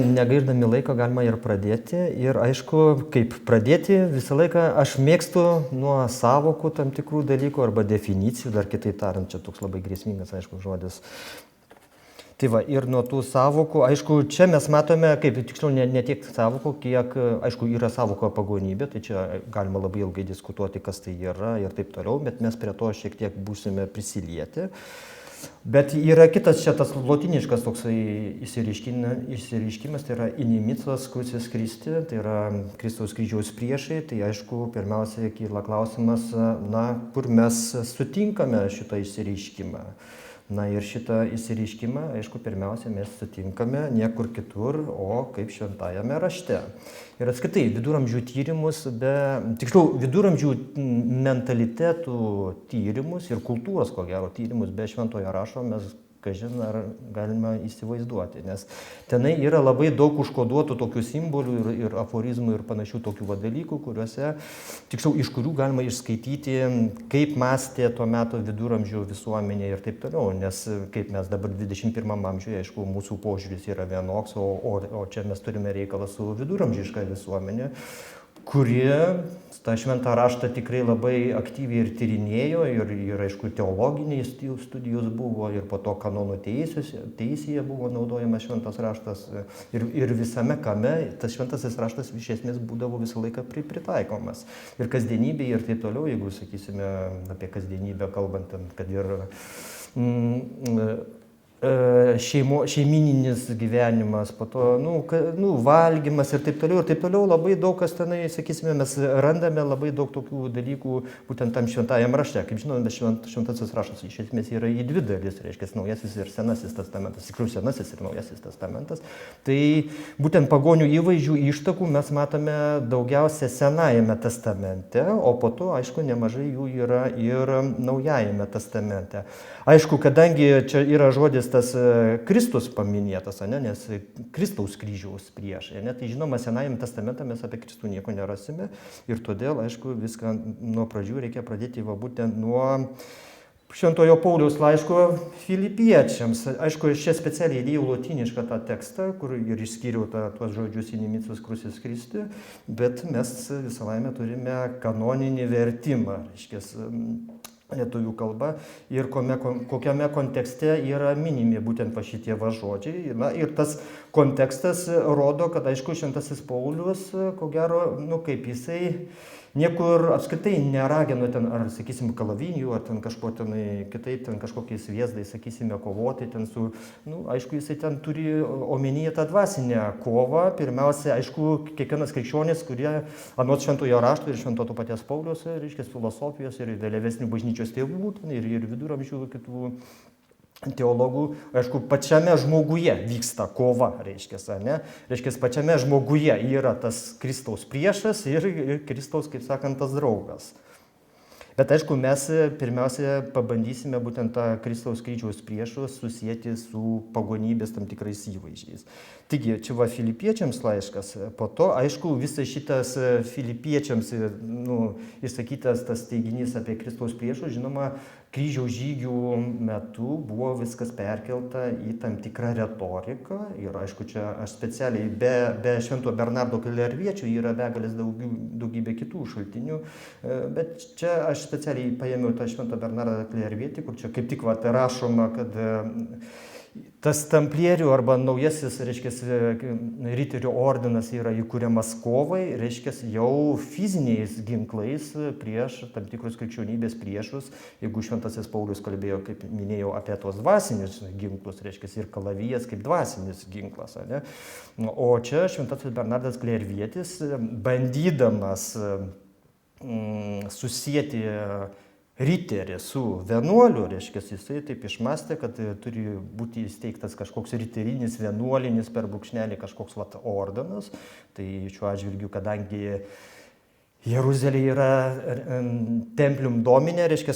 Negairdami laiko galima ir pradėti. Ir aišku, kaip pradėti, visą laiką aš mėgstu nuo sąvokų tam tikrų dalykų arba definicijų, dar kitaip tariant, čia toks labai grėsmingas, aišku, žodis. Tai va, ir nuo tų sąvokų, aišku, čia mes matome, kaip tiksliau, ne tiek sąvokų, kiek, aišku, yra sąvoka pagonybė, tai čia galima labai ilgai diskutuoti, kas tai yra ir taip toliau, bet mes prie to šiek tiek būsime prisilieti. Bet yra kitas čia tas lotiniškas toksai išsireiškimas, tai yra inimicos crucis Christi, tai yra Kristaus kryžiaus priešai, tai aišku, pirmiausia, kyla klausimas, kur mes sutinkame šitą išsireiškimą. Ir šitą išsireiškimą, aišku, pirmiausia, mes sutinkame niekur kitur, o kaip šventajame rašte. Ir apskritai, viduramžių tyrimus, tiksliau, viduramžių mentalitetų tyrimus ir kultūros, ko gero, tyrimus be šventojo rašto mes, kažin, ar galima įsivaizduoti, nes tenai yra labai daug užkoduotų tokių simbolių ir aforizmų ir panašių tokių dalykų, kuriuose, tiksliau, iš kurių galima išskaityti, kaip mąstė tuo metu viduramžių visuomenė ir taip toliau, nes kaip mes dabar 21 amžiuje, aišku, mūsų požiūris yra vienoks, o čia mes turime reikalą su viduramžiška visuomenė, kurie tą šventą raštą tikrai labai aktyviai ir tyrinėjo, ir aišku, teologiniai studijos buvo, ir po to kanonų teisėje buvo naudojamas šventas raštas, ir visame kame tas šventasis raštas iš esmės būdavo visą laiką pritaikomas. Ir kasdienybėje ir taip toliau, jeigu sakysime apie kasdienybę kalbant, kad ir šeimininis gyvenimas, po to valgymas ir taip toliau, labai daug kas tenai, sakysime, mes randame labai daug tokių dalykų būtent tam šventajam rašte. Kaip žinome, šventasis raštas iš esmės yra į dvi dalis, reiškia naujasis ir senasis testamentas, tikriau senasis ir naujasis testamentas. Tai būtent pagonių įvaizdžių ištakų mes matome daugiausia senajame testamente, o po to, aišku, nemažai jų yra ir naujajame testamente. Aišku, kadangi čia yra žodis tas Kristus paminėtas, nes Kristaus kryžiaus priešai, tai žinoma, senajame testamente mes apie Kristų nieko nerasime ir todėl, aišku, viską nuo pradžių reikia pradėti būtent nuo Šventojo Pauliaus laiško Filipiečiams. Aišku, aš čia specialiai įdėjau lotinišką tą tekstą, kur ir išskyriau tuos žodžius inimicus crucis Christi, bet mes visą laimę turime kanoninį vertimą, reiškia, lietuvių kalba ir kokiame kontekste yra minimi būtent šitie žodžiai. Ir tas kontekstas rodo, kad, aišku, šventasis Paulius, ko gero, kaip jisai niekur apskritai neragino ten, ar, sakysim, kalavinių, ar ten kažko tenai kitaip, ten kažkokiais vėzdais, sakysime, kovoti ten su, aišku, jisai ten turi omenyje tą dvasinę kovą. Pirmiausia, aišku, kiekvienas krikščionis, kurie anot šventojo rašto ir švento to paties Pauliaus, reiškia, filosofijos ir vėlesnių bažnyčios tėvų, ir viduramžių kitų teologų, aišku, pačiame žmoguje vyksta kova, reiškia, pačiame žmoguje yra tas Kristaus priešas ir Kristaus, kaip sakant, tas draugas. Bet, aišku, mes pirmiausia pabandysime būtent tą Kristaus kryžiaus priešus susijęti su pagonybės tam tikrais įvaizdžiais. Taigi, čia Filipiečiams laiškas, po to, aišku, visas šitas Filipiečiams išsakytas tas teiginys apie Kristaus priešus, žinoma, kryžiaus žygių metu buvo viskas perkelta į tam tikrą retoriką ir, aišku, čia aš specialiai be Švento Bernardo Klerviečio yra begalės daugybė kitų šaltinių, bet čia aš specialiai paėmiau tą Švento Bernardą Klervietį, kur čia kaip tik rašoma, kad tas tamplierių arba naujasis, reiškia, riterių ordinas yra įkuriamas kovai, reiškia, jau fiziniais ginklais prieš tam tikrus krikščionybės priešus, jeigu šventasis Paulius kalbėjo, kaip minėjau, apie tos dvasinius ginklus, reiškia, ir kalavijas kaip dvasinis ginklas. O čia šventasis Bernardas Klervietis, bandydamas susijęti riterį su vienuoliu, reiškia, jisai taip išmastė, kad turi būti įsteigtas kažkoks riterinis, vienuolinis per brūkšnelį kažkoks ordinas. Tai šiuo atžvilgiu, kadangi Jeruzalė yra templium domine, reiškia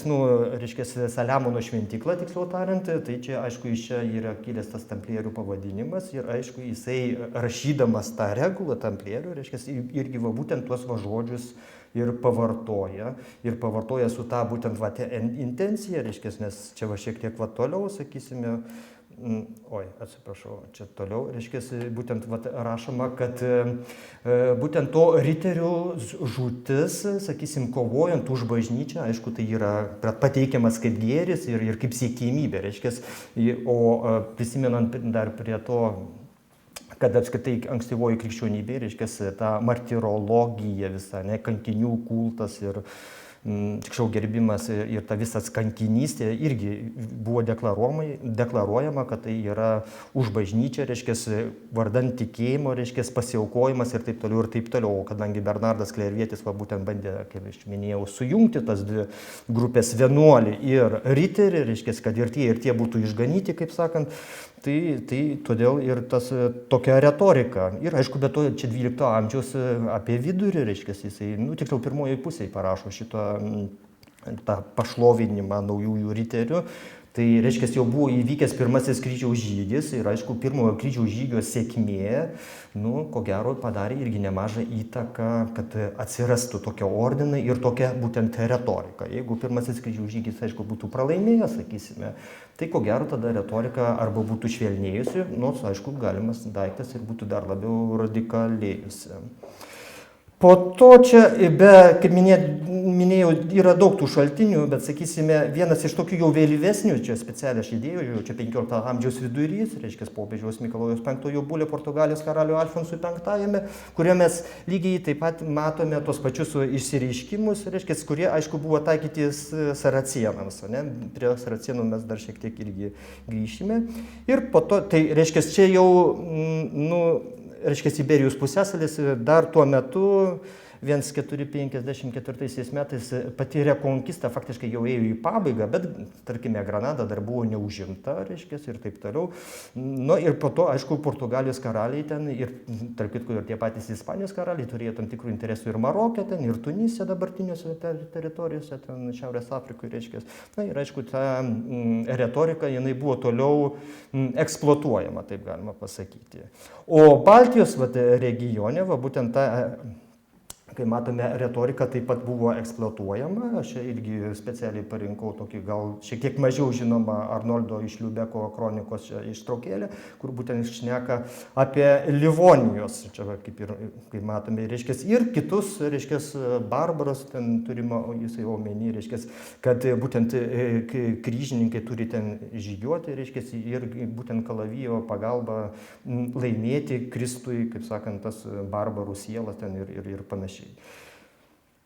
Saliamono šventykla, tiksliau tariant, tai čia, aišku, iš čia yra kilęs tas tamplierių pavadinimas ir, aišku, jisai rašydamas tą regulą tamplierių, reiškia, irgi būtent tuos žodžius ir pavartoja su tą būtent intencija, reiškia, nes čia šiek tiek toliau, sakysime, Atsiprašau, čia toliau, reiškia, būtent rašoma, kad būtent to riterių žūtis, sakysim, kovojant už bažnyčią, aišku, tai yra pateikiamas kaip gėris ir kaip siekimybė, reiškia, o prisimenant dar prie to, kad apskritai ankstyvoji krikščionybė, reiškia, ta martirologija visa, ne, kankinių kultas ir tiksliau gerbimas ir ta visas kankinystė irgi buvo deklaruojama, kad tai yra už bažnyčią, reiškia, vardan tikėjimo, reiškia, pasiaukojimas ir taip toliau ir taip toliau. O kadangi Bernardas Klervietis būtent bandė, kaip aš minėjau, sujungti tas dvi grupės, vienuolį ir riterį, reiškia, kad ir tie būtų išganyti, kaip sakant, tai todėl ir tas tokia retorika. Ir aišku, be to čia 12 amžiaus apie vidurį, reiškia, jisai, tiksliau pirmoji pusėje parašo šitą tą pašlovinimą naujųjų riterių. Tai reiškia, jau buvo įvykęs pirmasis kryžiaus žygis ir aišku, pirmojo kryžiaus žygio sėkmė, ko gero padarė irgi nemažą įtaką, kad atsirastų tokia ordinai ir tokia būtent retorika. Jeigu pirmasis kryžiaus žygis, aišku, būtų pralaimėjęs, sakysime, tai ko gero tada retorika arba būtų švelnėjusi, nors, aišku, galimas daiktas ir būtų dar labiau radikalėjusi. Po to čia, kaip minėjau, yra daug tų šaltinių, bet, sakysime, vienas iš tokių jau vėlyvesnių, čia specialiai aš įdėjau, čia 15 amžiaus vidurys, reiškia, popiežiaus Mikalojaus V bulė Portugalijos karaliui Alfonsui V, kurio mes lygiai taip pat matome tos pačius išsireiškimus, reiškia, kurie, aišku, buvo taikytis saracienams, ne? Prie saracienų mes dar šiek tiek irgi grįšime. Ir po to, tai reiškia, čia jau, reiškia, Iberijos pusiasalis dar tuo metu 1454 metais pati rekonkista faktiškai jau ėjo į pabaigą, bet, tarkime, Granada dar buvo neužimta, reiškia, ir taip toliau. Ir po to, aišku, Portugalijos karaliai ten ir, tarp kitko, ir tie patys Ispanijos karaliai turėjo tam tikrų interesų ir Maroke, ten, ir Tunise dabartiniuose teritorijose, ten Šiaurės Afrikoje, reiškia. Ir, aišku, ta retorika, jinai buvo toliau eksploatuojama, taip galima pasakyti. O Baltijos regione, būtent ta, kai matome, retorika taip pat buvo eksploatuojama. Aš irgi specialiai parinkau tokį gal šiek tiek mažiau žinomą Arnoldo iš Liubeko kronikos ištraukėlę, kur būtent šneka apie Livonijos, čia kaip ir, kaip matome, reiškia, ir kitus, reiškia, barbarus, ten turima jisai omeny, reiškia, kad būtent kryžininkai turi ten žygiuoti, reiškia, ir būtent kalavijo pagalba laimėti Kristui, kaip sakant, tas barbarų sielas ten ir panašiai.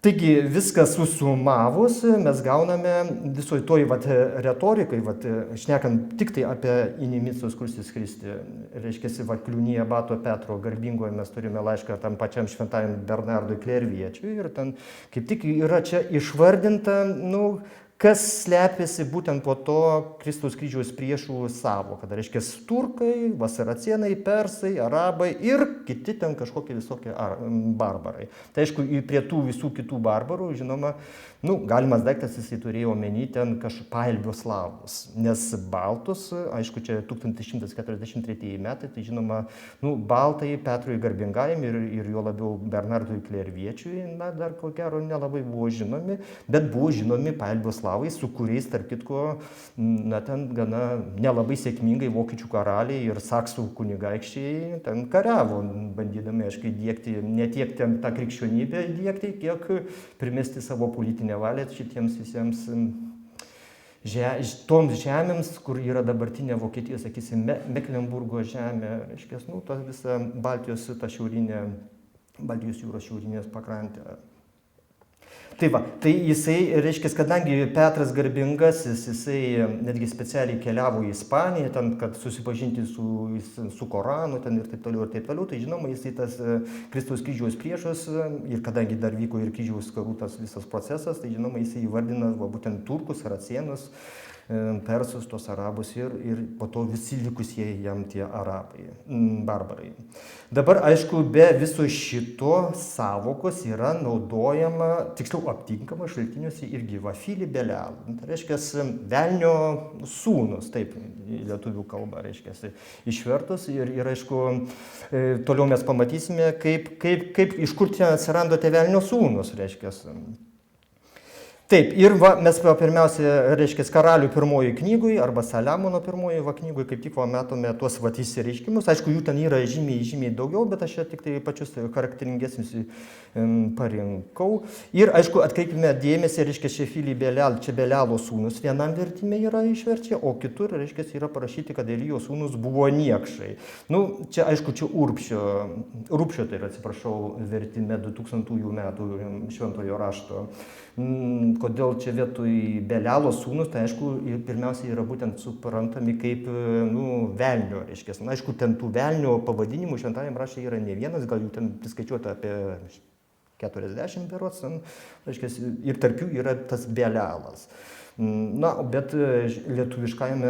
Taigi viskas susumavus, mes gauname visoj toj retorikai, šnekant tik tai apie Inimicos Crucis Christi, reiškia, kliūnyje Abato Petro garbingoje mes turime laišką tam pačiam šventajam Bernardui Klerviečiui ir ten kaip tik yra čia išvardinta, kas slepiasi būtent po to Kristaus kryžiaus priešų sąvoka, reiškia, turkai, saracienai, persai, arabai ir kiti ten kažkokie visokie barbarai. Tai aišku, prie tų visų kitų barbarų, žinoma, galimas daiktas jisai turėjo omeny ten pailbio slavus, nes baltus, aišku, čia 1143 metai, tai žinoma, baltai Petrui Garbingajam ir jo labiau Bernardui Klerviečiui, dar ko gero nelabai buvo žinomi, bet buvo žinomi pailbio slavai, su kuriais, tarp kitko, ten gana nelabai sėkmingai vokiečių karaliai ir saksų kunigaikščiai ten kariavo, bandydami, aišku, įdiegti, ne tiek ten tą krikščionybę įdiegti, kiek primesti savo politinę valią šitiems visiems toms žemėms, kur yra dabartinė Vokietija, sakysim, Meklenburgo žemė, reiškia, ta visa Baltijos, ta šiaurinė, Baltijos jūros šiaurinės pakrantė. Tai jisai, reiškia, kadangi Petras Garbingasis, jisai netgi specialiai keliavo į Ispaniją, ten, kad susipažinti su Koranu ten ir taip toliau, tai žinoma, jisai tas Kristaus kryžiaus priešas ir kadangi dar vyko ir kryžiaus karų tas visas procesas, tai žinoma, jisai įvardina būtent turkus, saracienus, persus, tos arabus ir po to visi likusieji jam tie arabai, barbarai. Dabar, aišku, be viso šito sąvokos yra naudojama, tiksliau aptinkama šaltiniuose irgi Fili Belial. Tai reiškia, velnio sūnus, taip, lietuvių kalba, reiškia, išvertus ir aišku, toliau mes pamatysime, kaip iš kur čia atsirado tie velnio sūnus, reiškia. Taip, ir va, mes pirmiausia, reiškia, Karalių pirmoji knygui arba Saliamono pirmoji knygui, kaip tik matome tuos išsireiškimus. Aišku, jų ten yra žymiai daugiau, bet aš čia tik tai pačius charakteringesnius parinkau. Ir, aišku, atkreipime dėmesį, reiškia, čia Belialo sūnus vienam vertime yra išverčia, o kitur, reiškia, yra parašyti, kad Elijos sūnus buvo niekšai. Nu, čia, aišku, čia Urbšio, tai yra, atsiprašau, vertime 2000 metų šventojo rašto. Kodėl čia vietoj Belialo sūnus, tai aišku, pirmiausia yra būtent suprantami kaip velnio, reiškia. Na, aišku, ten tų velnio pavadinimų šventajam rašte yra ne vienas, gal jų ten priskaičiuota apie 40 berods, reiškia, ir tarp jų yra tas Belialas. Na, bet lietuviškajame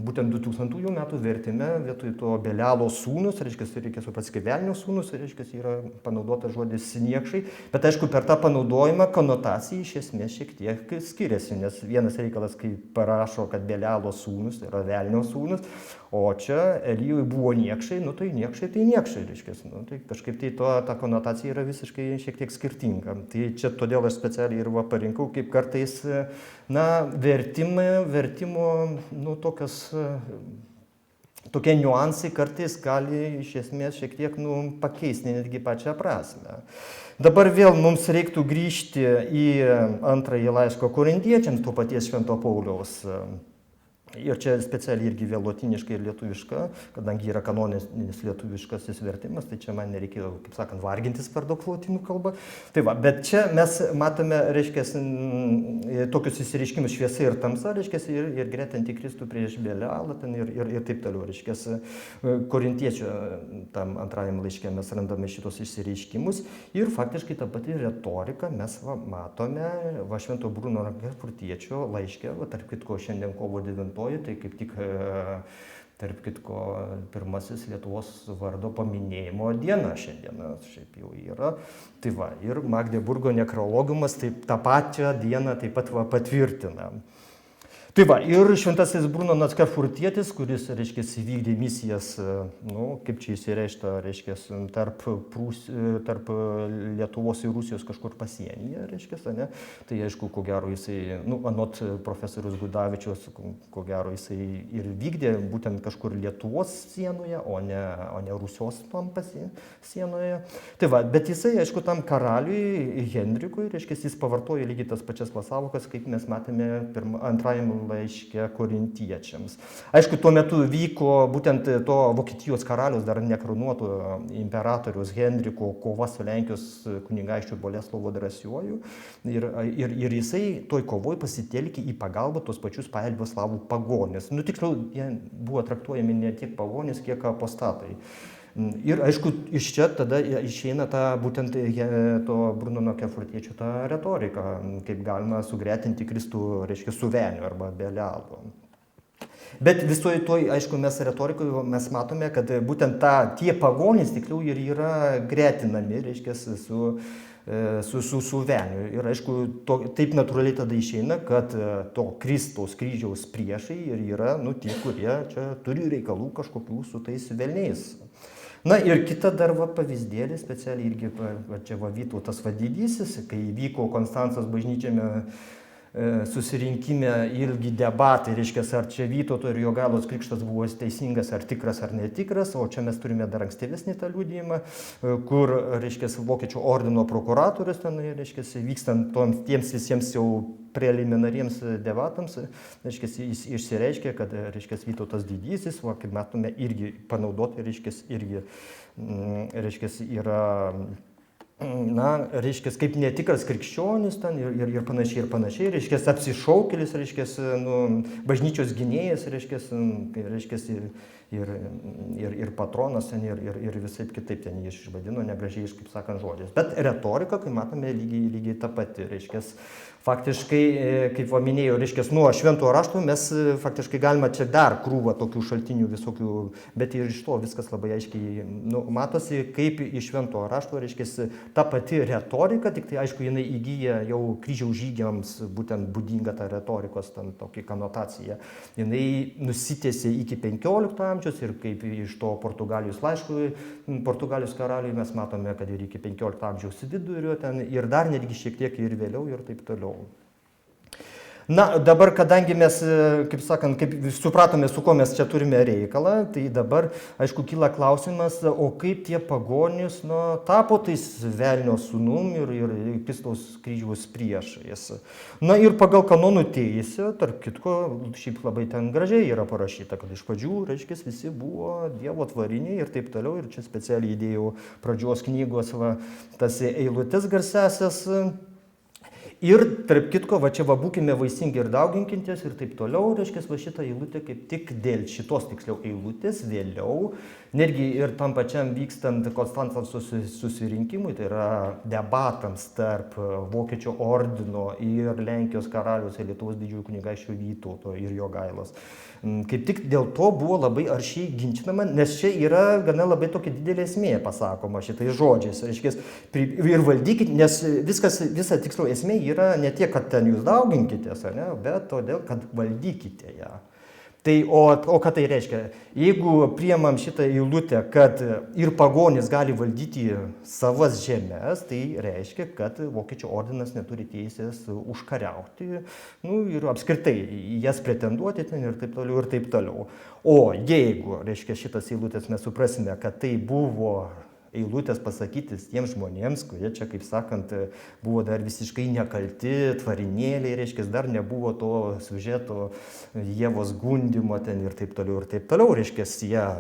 būtent 2000 metų vertime vietoj to Belialo sūnus, reiškia, reikia suprasti, kaip velnio sūnus, reiškia, yra panaudotas žodis niekšai, bet aišku, per tą panaudojimą konotacija iš esmės šiek tiek skiriasi, nes vienas reikalas, kai parašo, kad Belialo sūnus yra velnio sūnus, o čia Elijui buvo niekšai, tai niekšai, reiškia, tai kažkaip tai ta konotacija yra visiškai šiek tiek skirtinga. Tai čia todėl aš specialiai ir parinkau, kaip kartais, vertimo, tokie niuansai kartais gali iš esmės šiek tiek pakeisti netgi pačią prasmę. Dabar vėl mums reiktų grįžti į antrąjį laišką korintiečiams, to paties Švento Pauliaus. Ir čia specialiai irgi vėl lotyniškai ir lietuviška, kadangi yra kanoninis lietuviškasis vertimas, tai čia man nereikėjo, kaip sakant, vargintis per daug lotynų kalbą. Tai va, bet čia mes matome, reiškia, tokius įsireiškimus šviesa ir tamsa, reiškia, ir greta antikristų prieš Belialą ir taip toliau, reiškia, korintiečio tam antrajam laiške mes randame šitos įsireiškimus ir faktiškai tą patį retoriką mes matome Švento Bruno Erfurtiečio laiške, tarp kitko šiandien kovo 9. Tai kaip tik, tarp kitko, pirmasis Lietuvos vardo paminėjimo diena šiandieną šiaip jau yra. Tai va, ir Magdeburgo nekrologumas taip tą pačią dieną taip pat patvirtina. Tai va, ir šventasis Brunonas Erfurtietis, kuris, reiškia, įvykdė misijas, kaip čia įsireiškia, reiškia, tarp Lietuvos ir Rusijos kažkur pasienyje, reiškia, ne? Tai aišku, ko gero jisai, anot profesorius Gudavičiaus, ko gero jisai ir vykdė būtent kažkur Lietuvos sienoje, o ne Rusijos tam sienoje. Tai va, bet jisai, aišku, tam karaliui Henrikui, reiškia, jis pavartojo lygiai tas pačias sąvokas, kaip mes matėme antrajame laiške korintiečiams. Aišku, tuo metu vyko būtent to Vokietijos karalius, dar nekronuoto imperatorius Henriko kova su Lenkijos kunigaikščiu Boleslovu Drąsiuoju. Ir jisai toj kovoj pasitelkė į pagalbą tos pačius paelbio slavų pagonis. Tiksliau, jie buvo traktuojami ne tiek pagonis, kiek apostatai. Ir aišku, iš čia tada išeina būtent to Brunono Erfurtiečio ta retorika, kaip galima sugretinti Kristų, reiškia, su velniu arba Belialu. Bet visoje toj, aišku, mes retorikoje mes matome, kad būtent tie pagonys tikliau ir yra gretinami, reiškia, su velniu. Ir aišku, taip natūraliai tada išeina, kad to Kristaus kryžiaus priešai ir yra tie, kurie čia turi reikalų kažkokių su tais velniais. Na ir kita dar pavyzdėlis, specialiai irgi čia Vytautas Didysis, kai vyko Konstancijos bažnyčiame susirinkime ilgi debatai, reiškia, ar čia Vytauto ir Jogailos krikštas buvo teisingas, ar tikras, ar netikras, o čia mes turime dar ankstyvesnį tą liudijimą, kur, reiškia, Vokiečių ordino prokuratorius ten, reiškia, vykstant tiems visiems jau preliminariems debatams, reiškia, jis išsireiškė, kad, reiškia, Vytautas Didysis, kaip matome, irgi panaudoti, reiškia, yra, reiškia, kaip netikras krikščionis ten ir panašiai, reiškia, apsišaukėlis, reiškia, bažnyčios gynėjas, reiškia, ir patronas ten ir visai kitaip ten jį išvadino negražiais, kaip sakant, žodžiais. Bet retorika, kai matome, lygiai ta pati, reiškia, faktiškai, kaip minėjau, reiškia, nuo šventojo rašto mes faktiškai galima čia dar krūvą tokių šaltinių visokių, bet ir iš to viskas labai aiškiai matosi, kaip iš šventojo rašto, reiškia, ta pati retorika, tik tai aišku, jinai įgyja jau kryžiaus žygiams būtent būdinga ta retorikos, ten tokia konotacija. Jinai nusitęsė iki 15 amžiaus ir kaip iš to Portugalijos laiškų, Portugalijos karaliui mes matome, kad ir iki 15 amžiaus vidurio ten ir dar netgi šiek tiek ir vėliau ir taip toliau. Na, dabar, kadangi mes, kaip sakant, kaip supratome, su ko mes čia turime reikalą, tai dabar, aišku, kyla klausimas, o kaip tie pagonys, tapo tais velnio sūnum ir Kristaus kryžiaus priešais. Na ir pagal kanonų teisę, tarp kitko, šiaip labai ten gražiai yra parašyta, kad iš pradžių, reiškia, visi buvo Dievo tvariniai ir taip toliau, ir čia specialiai įdėjau pradžios knygos, tas eilutes garsesias. Ir, tarp kitko, čia būkime vaisingi ir dauginkitės ir taip toliau, reiškia, šitą eilutę kaip tik dėl šitos tiksliau eilutės vėliau, netgi ir tam pačiam vykstant Konstancijos susirinkimui, tai yra debatams tarp Vokiečių ordino ir Lenkijos karaliaus ir Lietuvos didžiųjų kunigaikščio Vytauto ir Jogailos. Kaip tik dėl to buvo labai aršiai ginčinama, nes čia yra gana labai tokia didelė esmė pasakoma šitais žodžiais. Reiškia, ir valdykit, nes visa tikslo esmė yra ne tiek, kad ten jūs dauginkitės, bet todėl, kad valdykite ją. Tai, o ką tai reiškia? Jeigu priemam šitą eilutę, kad ir pagonis gali valdyti savas žemės, tai reiškia, kad Vokiečių ordinas neturi teisės užkariauti, ir apskritai jas pretenduoti ten ir taip toliau ir taip toliau. O jeigu, reiškia, šitas eilutės mes suprasime, kad tai buvo eilutės pasakytis tiems žmonėms, kurie čia, kaip sakant, buvo dar visiškai nekalti, tvarinėliai, reiškia, dar nebuvo to siužeto Ievos gundimo ten ir taip toliau, reiškia,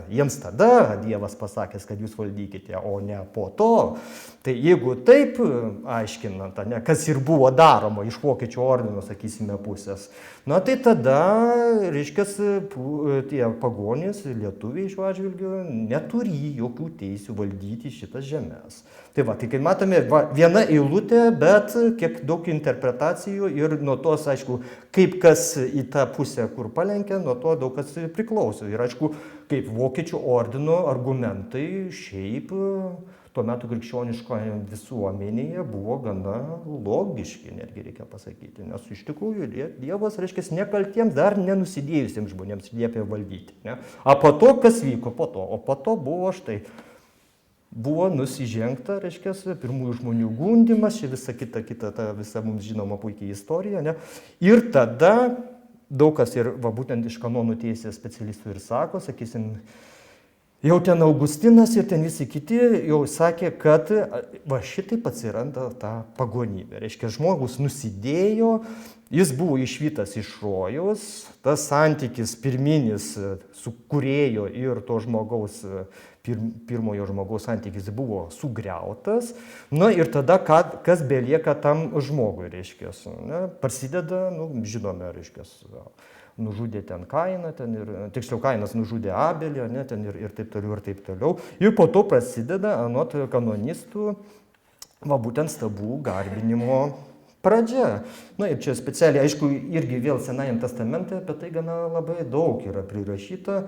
jiems tada Dievas pasakęs, kad jūs valdykite, o ne po to. Tai jeigu taip aiškinant, kas ir buvo daroma iš Vokiečių ordino, sakysime, pusės, tai tada, reiškia, tie pagonys, lietuviai šiuo atžvilgiu, neturi jokių teisių valdyti šitas žemės. Tai kaip matome, viena eilutė, bet kiek daug interpretacijų ir nuo tos, aišku, kaip kas į tą pusę, kur palenkia, nuo to daug kas priklauso. Ir aišku, kaip Vokiečių ordino argumentai šiaip tuo metu krikščioniškoje visuomenėje buvo gana logiški, netgi reikia pasakyti, nes iš tikrųjų Dievas, reiškia, nekaltiems, dar nenusidėjusiems žmonėms liepė valdyti. Ne? O po to, kas vyko po to? O po to buvo buvo nusižengta, reiškia, pirmųjų žmonių gundymas, čia visa kita, ta visa mums žinoma puikiai istorija. Ne? Ir tada daug kas ir būtent iš kanonų teisės specialistų ir sako, sakysim, jau ten Augustinas ir ten visi kiti jau sakė, kad šitaip atsiranda ta pagonybė. Reiškia, žmogus nusidėjo, jis buvo išvytas iš rojaus, tas santykis pirminis su kūrėjo ir to žmogaus, pirmojo žmogaus santykis buvo sugriautas. Ir tada kas belieka tam žmogui, reiškia, prasideda, žinome, reiškia, nužudė ten Kainą, tiksliau Kainas nužudė Abelį, ten ir taip toliau, ir taip toliau. Ir po to prasideda, anot kanonistų, būtent stabų garbinimo pradžia. Ir čia specialiai, aišku, irgi vėl Senajam testamente apie tai gana labai daug yra prirašyta.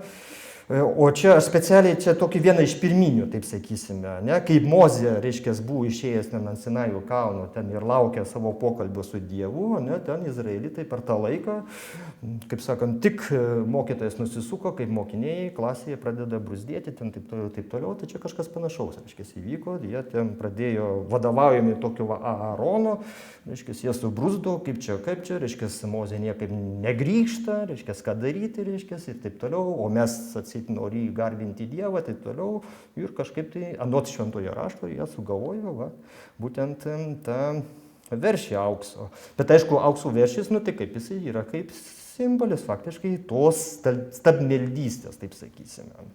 O čia aš specialiai tokį vieną iš pirminių, taip sakysime, kaip Mozė, reiškia, buvo išėjęs ant Sinajo kalno ten ir laukė savo pokalbio su Dievu, ten izraelitai per tą laiką, kaip sakant, tik mokytojas nusisuko, kaip mokiniai klasėje pradeda bruzdėti, ten taip toliau, tai čia kažkas panašaus, reiškia, įvyko, jie ten pradėjo vadovaujami tokio Aarono, reiškia, jie subruzdo, kaip čia, reiškia, Mozė niekaip negrįžta, reiškia, ką daryti, reiškia, ir taip toliau, o mes nori garbinti Dievą, taip toliau, ir kažkaip tai, anot šventojo rašto, jie sugalvojo, būtent tą veršį aukso. Bet aišku, aukso veršis, tai kaip jisai yra, kaip simbolis faktiškai tos stabmeldystės, taip sakysime.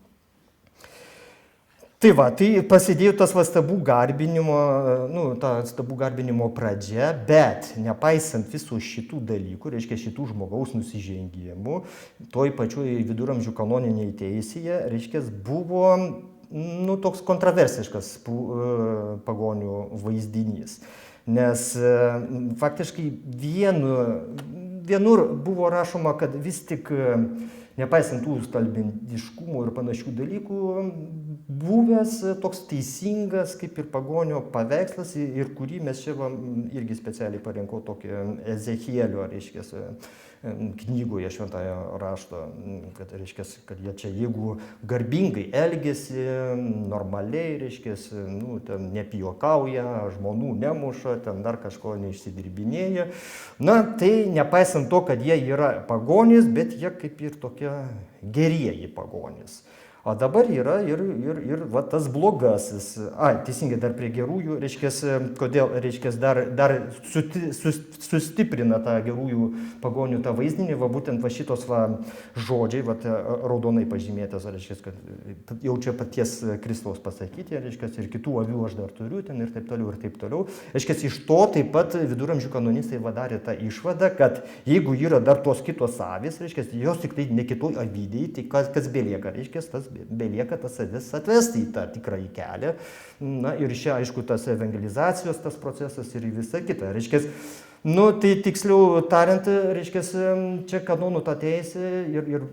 Tai prasidėjo tas stabų garbinimo, ta stabų garbinimo pradžia, bet nepaisant visų šitų dalykų, reiškia šitų žmogaus nusižengimų, toj pačioj viduramžių kanoninėje teisėje, reiškia, buvo toks kontroversiškas pagonių vaizdinys. Nes faktiškai vienur buvo rašoma, kad vis tik nepaisant tų stalbendiškumų ir panašių dalykų, buvęs toks teisingas kaip ir pagonio paveikslas, ir kurį mes čia irgi specialiai parinkau tokį Ezechielio, reiškia, knygoje šventojo rašto, kad, reiškia, kad jie čia, jeigu garbingai elgesi, normaliai, reiškia, nu, ten nepijuokauja, žmonų nemuša, ten dar kažko neišsidirbinėja, na, tai nepaisant to, kad jie yra pagonys, bet jie kaip ir tokie gerieji pagonys. O dabar yra ir va, tas blogasis. Teisingai, dar prie gerųjų, reiškia, kodėl, reiškia, dar sustiprina tą gerųjų pagonių tą vaizdinį, va būtent va šitos va žodžiai, va raudonai pažymėtas, reiškia, kad jau čia paties Kristaus pasakyti, reiškia, ir kitų avių aš dar turiu ten ir taip toliau, ir taip toliau. Reiškia, iš to taip pat viduramžių kanonistai darė tą išvadą, kad jeigu yra dar tos kitos avys, reiškia, jos tik tai ne kitoj avydėj, tai kas belieka, reiškia, tas belieka tas avis atvesti į tą tikrąjį kelią. Na ir čia, aišku, tas evangelizacijos tas procesas ir visa kita. Reiškia, nu, tai tiksliau tariant, reiškia, čia kanonų ta teisė ir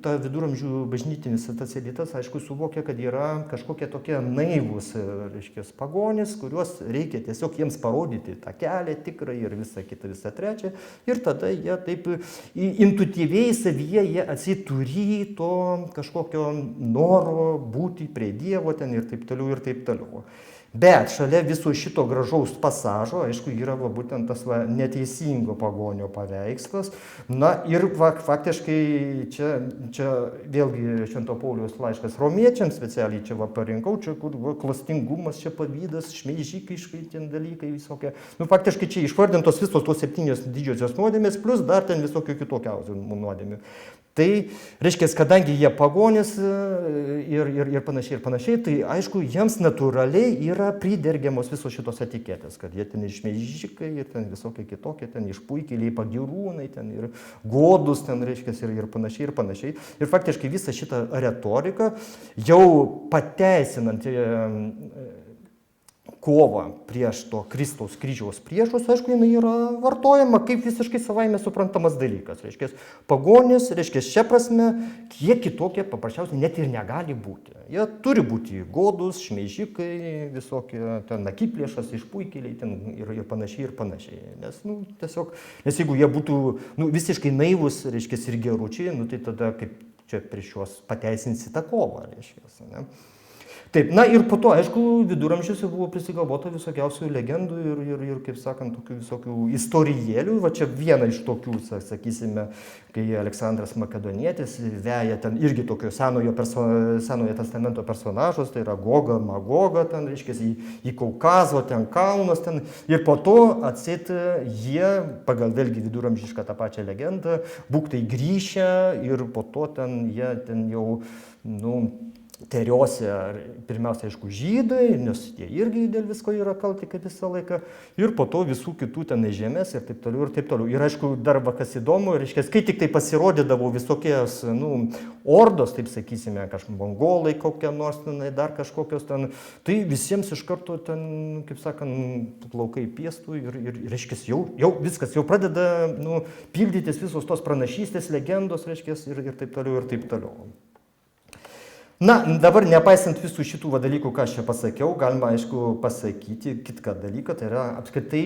ta viduramžių bažnytinis tas elitas, aišku, suvokia, kad yra kažkokie tokie naivūs, reiškia, pagonys, kuriuos reikia tiesiog jiems parodyti tą kelią tikrą ir visą kitą, visą trečią. Ir tada jie taip intuityviai savyje jie atsituri to kažkokio noro būti prie Dievo ten ir taip toliau ir taip toliau. Bet šalia viso šito gražaus pasažo, aišku, yra va, būtent tas va, neteisingo pagonio paveikslas. Na ir va, faktiškai čia vėlgi Švento Pauliaus laiškas romiečiams specialiai čia va, parinkau, čia kur va, klastingumas, čia pavydas, šmeižikiškai ten dalykai visokie. Nu, faktiškai čia išvardintos visos tos 7 didžiosios nuodėmės, plus dar ten visokių kitokiausių nuodėmių. Tai reiškia, kadangi jie pagonys ir panašiai, tai aišku, jiems natūraliai yra pridergiamos visos šitos etiketės, kad jie ten išmeižikai ir ten visokie kitokie, ten išpuikėliai, pagirūnai, ten ir godus, ten reiškia, ir panašiai. Ir faktiškai visą šitą retoriką jau pateisinant kovą prieš to Kristaus kryžiaus priešus, aišku, jinai yra vartojama kaip visiškai savaime suprantamas dalykas. Reiškia, pagonys, reiškia, šia prasme, kiek kitokie paprasčiausiai net ir negali būti. Jie turi būti godus, šmeižikai, visokie ten akiplėšas, išpuikėliai ten ir panašiai. Nes, nu, tiesiog, nes jeigu jie būtų visiškai naivus, reiškia, ir geručiai, tai tada kaip čia prieš juos pateisinsi tą kovą, reiškia, ne? Taip, na ir po to, aišku, viduramžiuose buvo prisigalvota visokiausių legendų ir kaip sakant, tokių visokių istorijėlių. Va čia viena iš tokių, sakysime, kai Aleksandras Makedonietis veja ten irgi tokio Senojo testamento personažus, tai yra Gogą, Magogą, ten, reiškia, į Kaukazo, ten kalnus, ten. Ir po to atsit jie, pagal vėlgi viduramžišką tą pačią legendą, būktai grįžę ir po to ten jie ten jau, teriosia pirmiausia, aišku, žydai, nes jie irgi dėl visko yra kalti, kaip visą laiką, ir po to visų kitų ten žemės ir taip toliau, ir taip toliau. Ir aišku, dar kas įdomu, reiškia, kai tik tai pasirodydavo visokios, ordos, taip sakysime, kažkaip mongolai kokie nors, dar kažkokios ten, tai visiems iš karto ten, kaip sakant, plaukai piestų ir reiškia, jau viskas, jau pradeda, pildytis visos tos pranašystės, legendos, reiškia, ir taip toliau, ir taip toliau. Na, dabar nepaisant visų šitų dalykų, ką aš čia pasakiau, galima, aišku, pasakyti kitką dalyką, tai yra apskritai,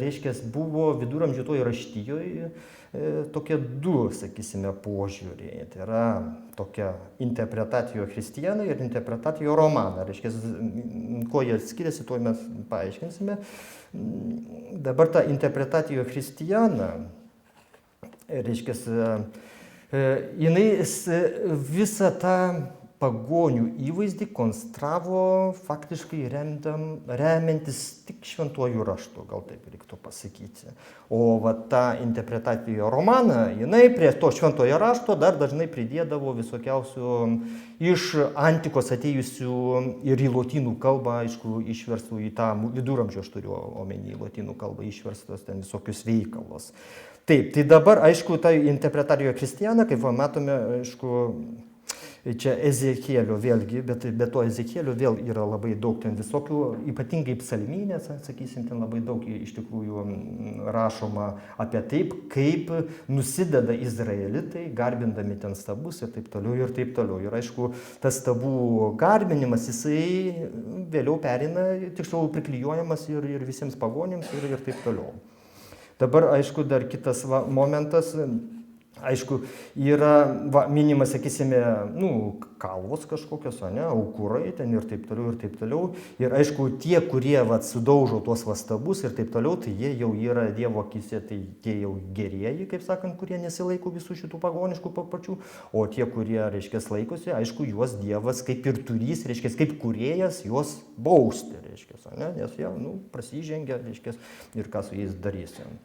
reiškia, buvo viduramžių toj raštijoje tokie du, sakysime, požiūriai. Tai yra tokia interpretacijo Christiana ir interpretacijo Romana. Reiškia, ko jie skiriasi, to mes paaiškinsime. Dabar ta interpretacijo Christiana, reiškia, jinai visą tą pagonių įvaizdį konstravo faktiškai remiantis tik šventuoju raštu, gal taip reiktų pasakyti. O va ta interpretacijo Romana, jinai prie to šventojo rašto dar dažnai pridėdavo visokiausių iš antikos atėjusių ir į lotynų kalbą, aišku, išverstų į tą viduramžių, aš turiu omeny, lotynų kalbą išverstos ten visokius veikalus. Taip, tai dabar, aišku, ta interpretacijo Christiana, kaip matome, aišku, Čia Ezekielio vėlgi, bet be to Ezekielio vėl yra labai daug ten visokių, ypatingai psalmynės, sakysim, ten labai daug iš tikrųjų rašoma apie taip, kaip nusideda izraelitai, garbindami ten stabus ir taip toliau ir taip toliau. Ir aišku, tas stabų garbinimas, jisai vėliau perina, tiksliau priklijuojamas ir visiems pagonims ir taip toliau. Dabar, aišku, dar kitas momentas. Aišku, yra minimas, sakysime, kalvos kažkokios, aukurai ten ir taip toliau ir taip toliau. Ir aišku, tie, kurie sudaužo tuos stabus ir taip toliau, tai jie jau yra Dievo akyse, tai tie jau gerieji, kaip sakant, kurie nesilaiko visų šitų pagoniškų papročių. O tie, kurie, reiškia, laikosi, aišku, juos Dievas kaip ir turys, reiškia, kaip kūrėjas juos bausti, reiškia, nes jie, prasižengia, reiškia, ir ką su jais darysim.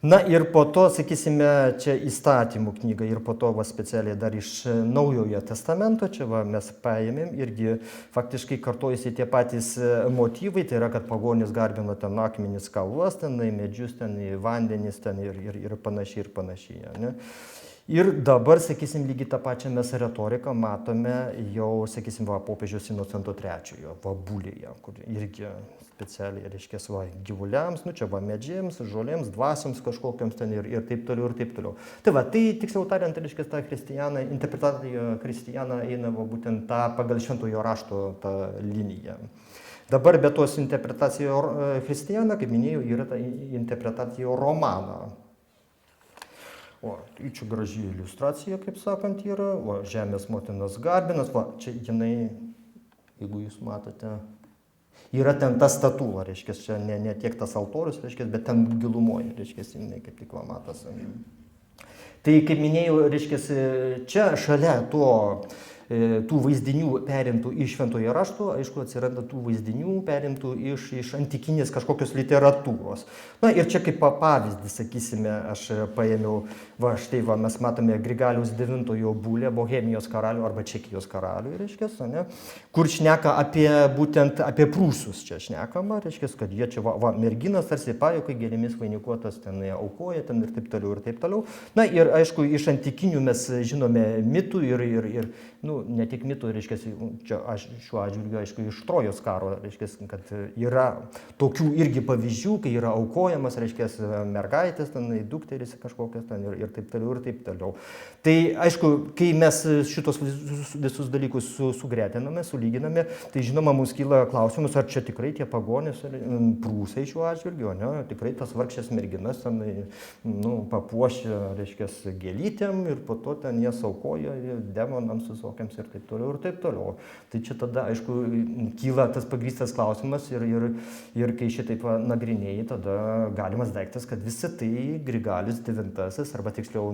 Na ir po to, sakysime, čia įstatymų knyga ir po to specialiai dar iš Naujojo testamento, čia mes paėmėm irgi faktiškai kartojasi tie patys motyvai, tai yra, kad pagonys garbino ten akmenis, kalvas, ten medžius, ten vandenis, ten ir panašiai. Ne? Ir dabar, sakysim, lygiai tą pačią mes retoriką matome jau, sakysim, popiežiaus Inocento III, bulėje, kur irgi specialiai, reiškia, gyvuliams, čia medžiams, žolėms, dvasioms kažkokiams ten ir taip toliau, ir taip toliau. Tai tiksliau tariant, reiškia, ta interpretacija kristiana eina būtent tą pagal šventojo rašto tą liniją. Dabar be tos interpretacijos kristiana, kaip minėjau, yra ta interpretacija romana. Tai čia graži iliustracija, kaip sakant, yra, žemės motinas garbinas, čia jinai, jeigu jūs matote, yra ten ta statula, reiškia, čia ne tiek tas altorius, reiškia, bet ten gilumoje, reiškia, jinai kaip tik matosi. Tai, kaip minėjau, reiškia, čia šalia tų vaizdinių perimtų iš šventojo rašto, aišku, atsiranda tų vaizdinių perimtų iš antikinės kažkokios literatūros. Na ir čia kaip pavyzdį, sakysime, aš paėmiau, štai mes matome Grigaliaus IX bulę, Bohemijos karalių arba Čekijos karalių, reiškia, kur šneka būtent apie prūsus čia šnekama, reiškia, kad jie čia merginas tarsi pajuokai gėlėmis vainikuotas ten aukoja ten ir taip toliau. Na ir aišku, iš antikinių mes žinome mitų ir ne tik mitų, reiškia, čia šiuo atžvilgiu, aišku, iš Trojos karo, reiškia, kad yra tokių irgi pavyzdžių, kai yra aukojamas, reiškia, mergaitės, ten, dukteris kažkokias ten ir taip toliau. Tai, aišku, kai mes šitos visus dalykus sugretiname, sulyginame, tai žinoma, mums kyla klausimus, ar čia tikrai tie pagonys, prūsai šiuo atžvilgiu, ne, tikrai tas vargšės merginas ten, papuošia, reiškia, gėlytėm ir po to ten jas aukoja demonams visokiams ir taip toliau. Tai čia tada, aišku, kyla tas pagrįstas klausimas ir kai šitaip nagrinėjai, tada galimas daiktas, kad visi tai Grigalius IX, arba tiksliau,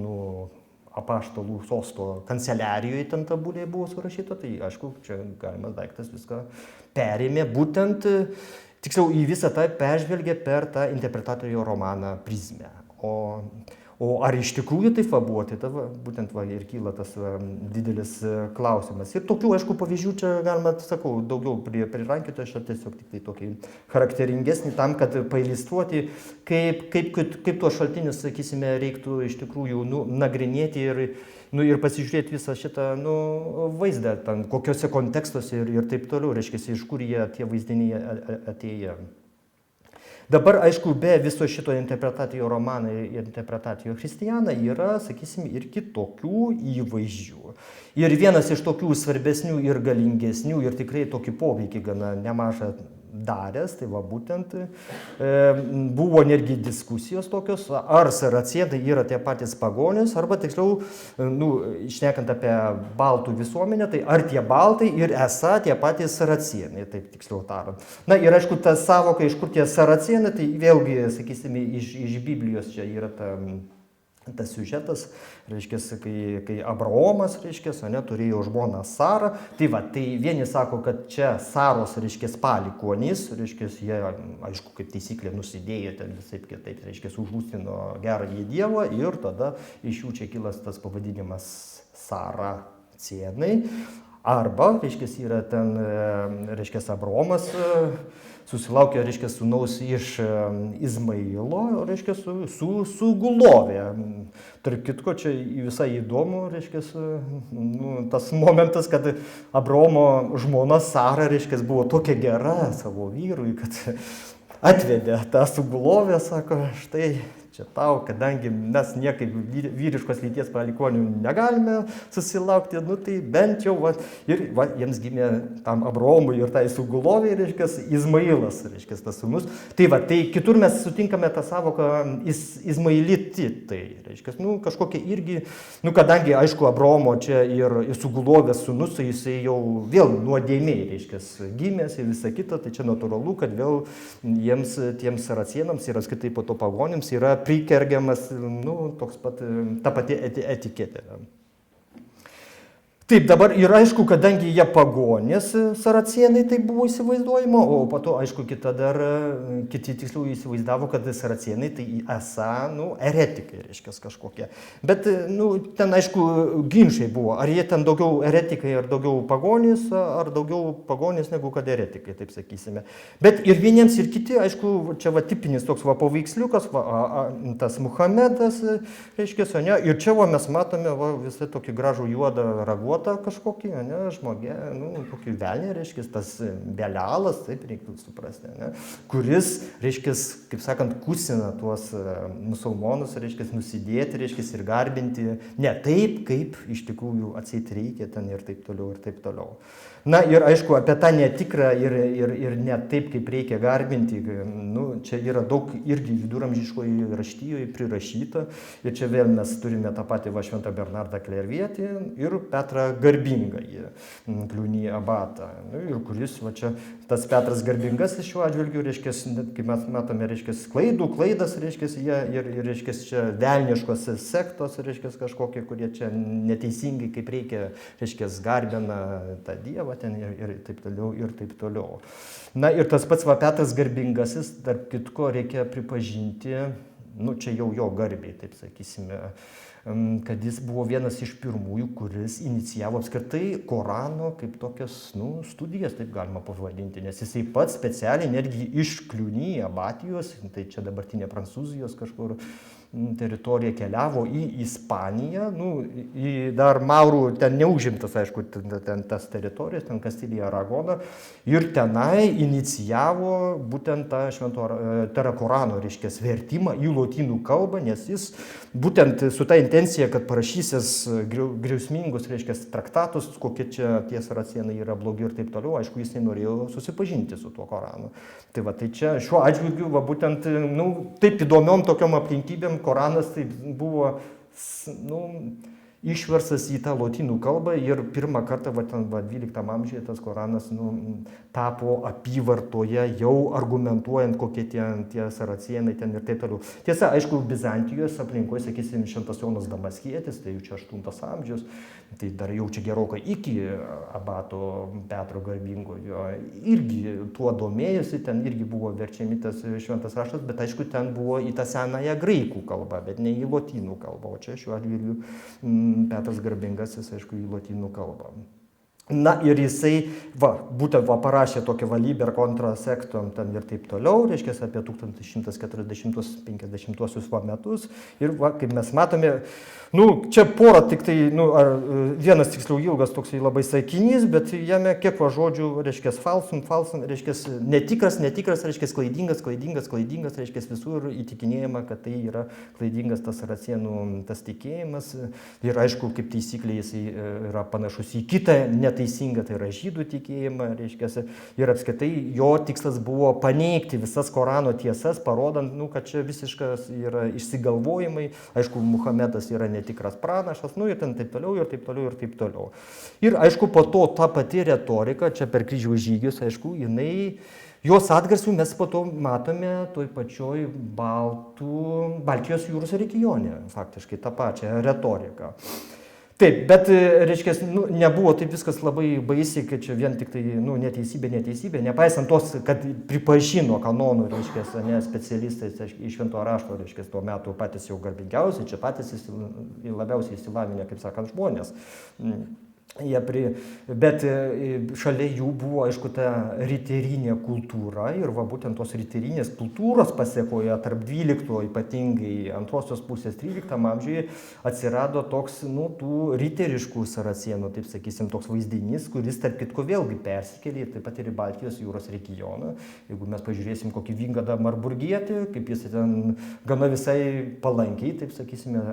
apaštalų sosto kanceliarijoje ten ta bulė buvo surašyta, tai aišku, čia galimas daiktas viską perėmė, būtent, tiksliau, į visą tą peržvelgė per tą interpretatorių romaną prizmę. O ar iš tikrųjų taip buvo, tai būtent ir kyla tas didelis klausimas. Ir tokių, aišku, pavyzdžių čia galima, sakau, daugiau prirankioti, aš tiesiog tik tai tokį charakteringesnį tam, kad pailiustruoti, kaip tuos šaltinius, sakysime, reiktų iš tikrųjų nagrinėti ir pasižiūrėti visą šitą vaizdą, ten, kokiuose kontekstuose ir taip toliau, reiškia, iš kur jie tie vaizdiniai atėję. Dabar, aišku, be viso šito interpretacijų romanai ir interpretacijų kristiana yra, sakysim, ir kitokių įvaizdžių. Ir vienas iš tokių svarbesnių ir galingesnių ir tikrai tokį poveikį gana nemažą daręs, tai būtent buvo netgi diskusijos tokios, ar saracėnai yra tie patys pagonys, arba tiksliau, šnekant apie baltų visuomenę, tai ar tie baltai ir esą tie patys saracėnai, taip tiksliau tariant. Na ir aišku, ta savoka, iš kur tie saracėnai, tai vėlgi, sakysime, iš Biblijos čia yra tas siužetas, reiškia, kai Abraomas, reiškia, turėjo žmoną Sarą, tai vieni sako, kad čia Saros, reiškia, palikuonys, reiškia, jie, aišku, kaip taisyklė nusidėjo ten visai kitaip, reiškia, užrūstino gerąjį Dievą ir tada iš jų čia kilas tas pavadinimas Saracėnai. Arba, reiškia, yra ten, reiškia, Abraomas susilaukė, reiškia, sūnaus iš Izmailo, reiškia, sugulovė. Tarp kitko, čia visai įdomu, reiškia, nu, tas momentas, kad Abraomo žmona Sara, reiškia, buvo tokia gera savo vyrui, kad atvedė tą sugulovę, sako, štai čia tau, kadangi mes niekaip vyriškos lyties palikuonių negalime susilaukti, nu tai bent jau, ir jiems gimė tam Abraomui ir tai suguloviai, reiškia, Izmailas, reiškia, tas sūnus. Tai kitur mes sutinkame tą savoką Izmailititai, reiškia, nu kažkokia irgi, nu kadangi, aišku, Abraomo čia ir sugulovės sūnus, tai jisai jau vėl nuodėmiai, reiškia, gimęs ir visa kita, tai čia natūralu, kad vėl jiems, tiems saracienams ir apskritai po to pagonims yra prikergiamas, nu, toks pat, ta pati etiketė. Taip, dabar ir aišku, kadangi jie pagonės saracienai, tai buvo įsivaizduojama, o po to, aišku, kiti tiksliau įsivaizdavo, kad saracienai tai esą, nu, eretikai, reiškia, kažkokie. Bet, nu, ten, aišku, ginčiai buvo, ar jie ten daugiau eretikai, ar daugiau pagonys, ar daugiau pagonys negu kad eretikai, taip sakysime. Bet ir vieniems, ir kiti, aišku, čia tipinis toks paveiksliukas, tas Muhamedas, reiškia, ne, ir čia mes matome visai tokį gražų juodą raguotą kažkokį, ne, žmogė, nu, tokį velnį, reiškia, tas Belialas, taip reiktų suprasti, ne, kuris, reiškia, kaip sakant, kusina tuos musulmonus, reiškia, nusidėti, reiškia, ir garbinti, ne taip, kaip iš tikrųjų atseit reikia ten ir taip toliau, ir taip toliau. Na ir aišku, apie tą netikrą ir ne taip, kaip reikia garbinti, nu, čia yra daug irgi viduramžiškoje raštijoje prirašyta, ir čia vėl mes turime tą patį Šventą Bernardą Klervietį ir Petrą Garbingąjį, Kliūny abatą, nu, ir kuris, čia tas Petras Garbingasis šiuo atžvilgiu, reiškia, kaip mes matome, reiškia, klaidas, reiškia, jie ir reiškia, čia velniškos sektos, reiškia, kažkokie, kurie čia neteisingai, kaip reikia, reiškia, garbina tą Dievą ten ir taip toliau, ir taip toliau. Na ir tas pats Petras Garbingasis, tarp kitko, reikia pripažinti, nu čia jau jo garbiai, taip sakysime, kad jis buvo vienas iš pirmųjų, kuris inicijavo apskritai Korano kaip tokias, nu, studijas, taip galima pavadinti, nes jisai pats specialiai netgi iš Kliūny abatijos, tai čia dabartinė Prancūzijos kažkur teritorija, keliavo į Ispaniją, nu, į dar maurų, ten neužimtas, aišku, ten tas teritorijas, ten Kastilija, Aragoną, ir tenai inicijavo būtent tą Švento Korano, reiškia, vertimą į lotynų kalbą, nes jis būtent su ta intencija, kad parašysis griausmingus, reiškia, traktatus, kokie čia tie saracienai yra blogi ir taip toliau, aišku, jis norėjo susipažinti su tuo Koranu. Tai tai čia šiuo atžvilgiu, būtent, nu, taip įdomiom tokiom aplinkybėm Koranas tai buvo, nu, išverstas į tą lotynų kalbą ir pirmą kartą, 12 amžiuje tas Koranas, nu, tapo apyvartoje, jau argumentuojant, kokie tie saracienai ten ir taip toliau. Tiesa, aišku, Bizantijos aplinkoje, sakysim, Šventas Jonas Damaskietis, tai jau čia 8 amžius, tai dar jau čia gerokai iki abato Petro Garbingojo, irgi tuo domėjosi, ten irgi buvo verčiami tas šventas raštas, bet aišku, ten buvo į tą senąją graikų kalbą, bet ne į lotynų kalbą, o čia šiuo atveju Petras Garbingasis, aišku, į lotynų kalbą. Na ir jisai, būtent parašė tokią Liber contra sectum ten ir taip toliau, reiškia apie 1140-50 metus. Ir kaip mes matome, nu, čia pora tik tai, nu, ar vienas tiksliau ilgas toksai labai sakinys, bet jame kiek žodžių, reiškia, falsum, reiškia, netikras, reiškia, klaidingas, reiškia, visur įtikinėjama, kad tai yra klaidingas tas saracienų tas tikėjimas. Ir aišku, kaip taisyklė jisai yra panašus į kitą neteisingą, tai yra žydų tikėjimą, reiškia, ir apskritai jo tikslas buvo paneigti visas Korano tiesas, parodant, nu, kad čia visiškas yra išsigalvojimai, aišku, Muhamedas yra netikras pranašas, nu, ir ten taip toliau, ir taip toliau, ir taip toliau. Ir aišku, po to ta pati retorika, čia per kryžiaus žygius, aišku, jos atgarsių mes po to matome toj pačioj Baltijos jūros regione, faktiškai tą pačią retoriką. Taip, bet, reiškia, nu, nebuvo taip viskas labai baisiai, kad čia vien tik tai, nu, neteisybė, nepaisant tos, kad pripažino kanonų, reiškia, ne specialistai iš švento rašto, reiškia, tuo metu patys jau garbingiausiai, čia patys labiausiai įsilavinę, kaip sakant, žmonės. Bet šalia jų buvo, aišku, ta riterinė kultūra ir va būtent tos riterinės kultūros pasiekoje tarp 12, ypatingai antrosios pusės 13 amžiuje atsirado toks, nu, tų riteriškų saracėnų, taip sakysim, toks vaizdinys, kuris, tarp kitko, vėlgi persikėlė taip pat ir į Baltijos jūros regioną. Jeigu mes pažiūrėsim kokį Vingadą Marburgietį, kaip jis ten gana visai palankiai, taip sakysime,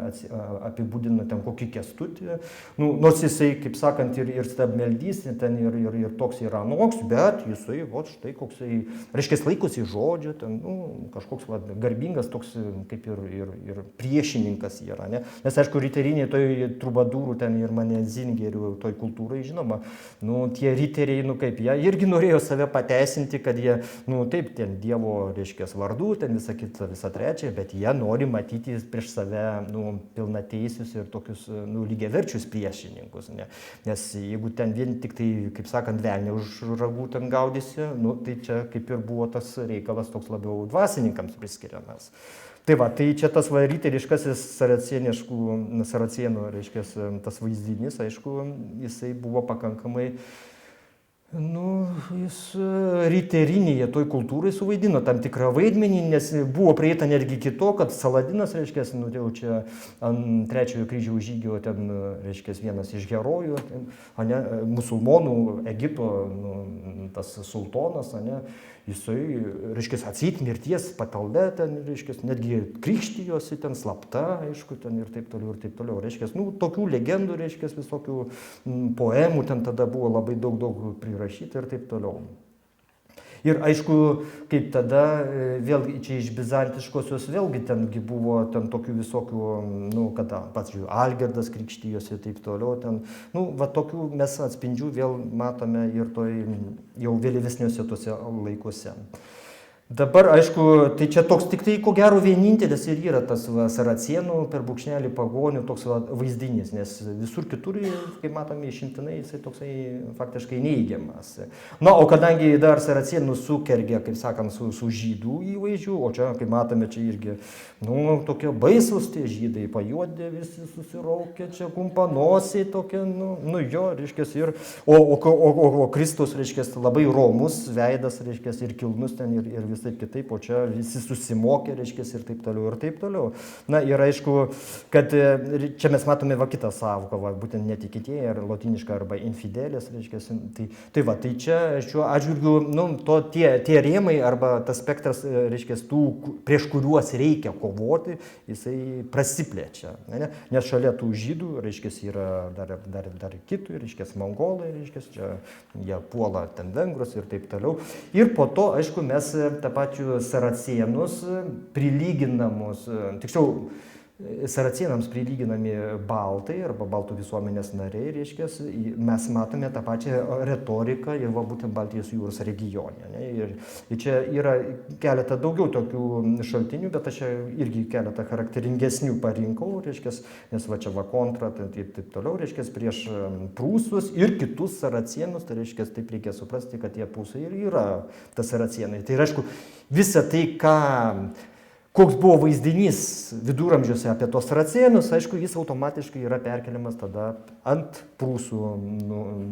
apibūdina ten kokį Kęstutį, nu, nors jisai, kaip sakant, ir stabmeldys, ten ir toks yra anoks, bet jisai, va, štai koksai, reiškia, laikosi žodžio, ten, nu, kažkoks va, garbingas toks, kaip ir priešininkas yra, ne? Nes, aišku, riteriniai toj trubadūrų, ten ir manezingerių toj kultūrai, žinoma, nu, tie riteriai, nu, kaip jie irgi norėjo save pateisinti, kad jie, nu, taip, ten Dievo, reiškia, vardų, ten visa kita, visa trečia, bet jie nori matyti prieš save, nu, pilnateisius ir tokius, nu, lygiaverčius priešininkus, ne? Nes jeigu ten vien tik tai, kaip sakant, velnio už ragų ten gaudysi, nu, tai čia kaip ir buvo tas reikalas toks labiau dvasininkams priskiriamas. Tai va, tai čia tas va riteriškasis saracėnų, reiškia, tas vaizdinys, aišku, jisai buvo pakankamai, nu, jis riterinėje toj kultūrai suvaidino tam tikrą vaidmenį, nes buvo prieita netgi iki to, kad Saladinas, reiškia, nu, jau čia ant 3 kryžiaus žygio ten, reiškia, vienas iš herojų, ane, musulmonų, Egipto, nu, tas sultonas, ane, jisai, reiškia, atseit mirties patalde, ten, reiškia, netgi krikštijosi ten slapta, aišku, ten ir taip toliau, reiškia, nu, tokių legendų, reiškia, visokių poemų ten tada buvo labai daug prirašyta ir taip toliau. Ir aišku, kaip tada, vėlgi čia iš bizantiškosios, vėlgi tengi buvo ten tokių visokių, nu, kada, pats žiūrėjau, Algirdas krikštijosi ir taip toliau, ten, nu, va tokių mes atspindžių vėl matome ir toj jau vėlyvesniuose tuose laikuose. Dabar, aišku, tai čia toks tik tai, ko gero, vienintelis ir yra tas va, saracėnų per brūkšnelį pagonių toks va, vaizdinys, nes visur kitur, kaip matome, išimtinai jisai toksai faktiškai neįgiamas. Na, o kadangi dar saracėnų sukergė, kaip sakant, su žydų įvaizdžiu, o čia, kaip matome, čia irgi, nu, tokie baisus tie žydai, pajuodė visi susiraukė, čia kumpanosiai tokie, nu jo, reiškia, ir, o Kristus, reiškia, labai romus veidas, reiškia, ir kilnus ten, ir taip kitaip, o čia visi susimokė, reiškia, ir taip toliau, ir taip toliau. Na ir aišku, kad čia mes matome va kitą sąvoką, va, būtent netikėtieji, ar lotiniška, arba infidelės, reiškia, tai va, tai čia šiuo atžvilgiu, nu, tie rėmai, arba tas spektras, reiškia, tų, prieš kuriuos reikia kovoti, jisai prasiplečia, ne? Nes šalia tų žydų, reiškia, yra dar kitų, reiškia, mongolai, reiškia, čia jie puola ten vengrus ir taip toliau. Ir po to, aišku, mes pačių saracėnus prilyginamus, tiksliau, saracėnams prilyginami baltai arba baltų visuomenės nariai, reiškia, mes matome tą pačią retoriką ir va būtent Baltijos jūros regione. Ne? Ir čia yra keletą daugiau tokių šaltinių, bet aš irgi keletą charakteringesnių parinkau, reiškia, nes va čia va kontra, taip toliau, reiškia, prieš prūsus ir kitus saracėnus, tai reiškia, taip reikia suprasti, kad tie prūsai ir yra tas saracėnai. Tai aišku, visa tai, koks buvo vaizdinys viduramžiuose apie tos saracėnus, aišku, jis automatiškai yra perkeliamas tada ant prūsų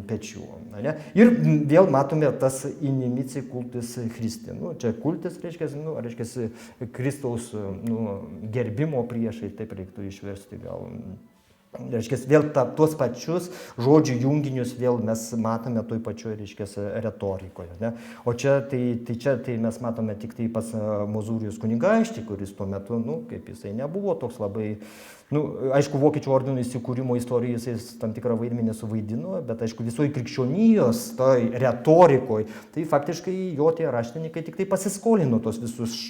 pečių. Ne? Ir vėl matome tas inimici cultus Christi. Nu, čia kultas reiškia Kristaus gerbimo priešai, taip reiktų išversti gal. Reiškia, vėl tuos pačius žodžių junginius vėl mes matome toj pačioj, reiškia, retorikoje. Ne? O čia tai mes matome tik tai pas Mozūrijos kunigaikštį, kuris tuo metu, nu, kaip jisai nebuvo toks labai, nu, aišku, vokiečių ordino įsikūrimo istorijoje jisai tam tikrą vaidmenį suvaidino, bet aišku, visoji krikščionijos toj retorikoj, tai faktiškai jo tie raštininkai tik tai pasiskolino tos visus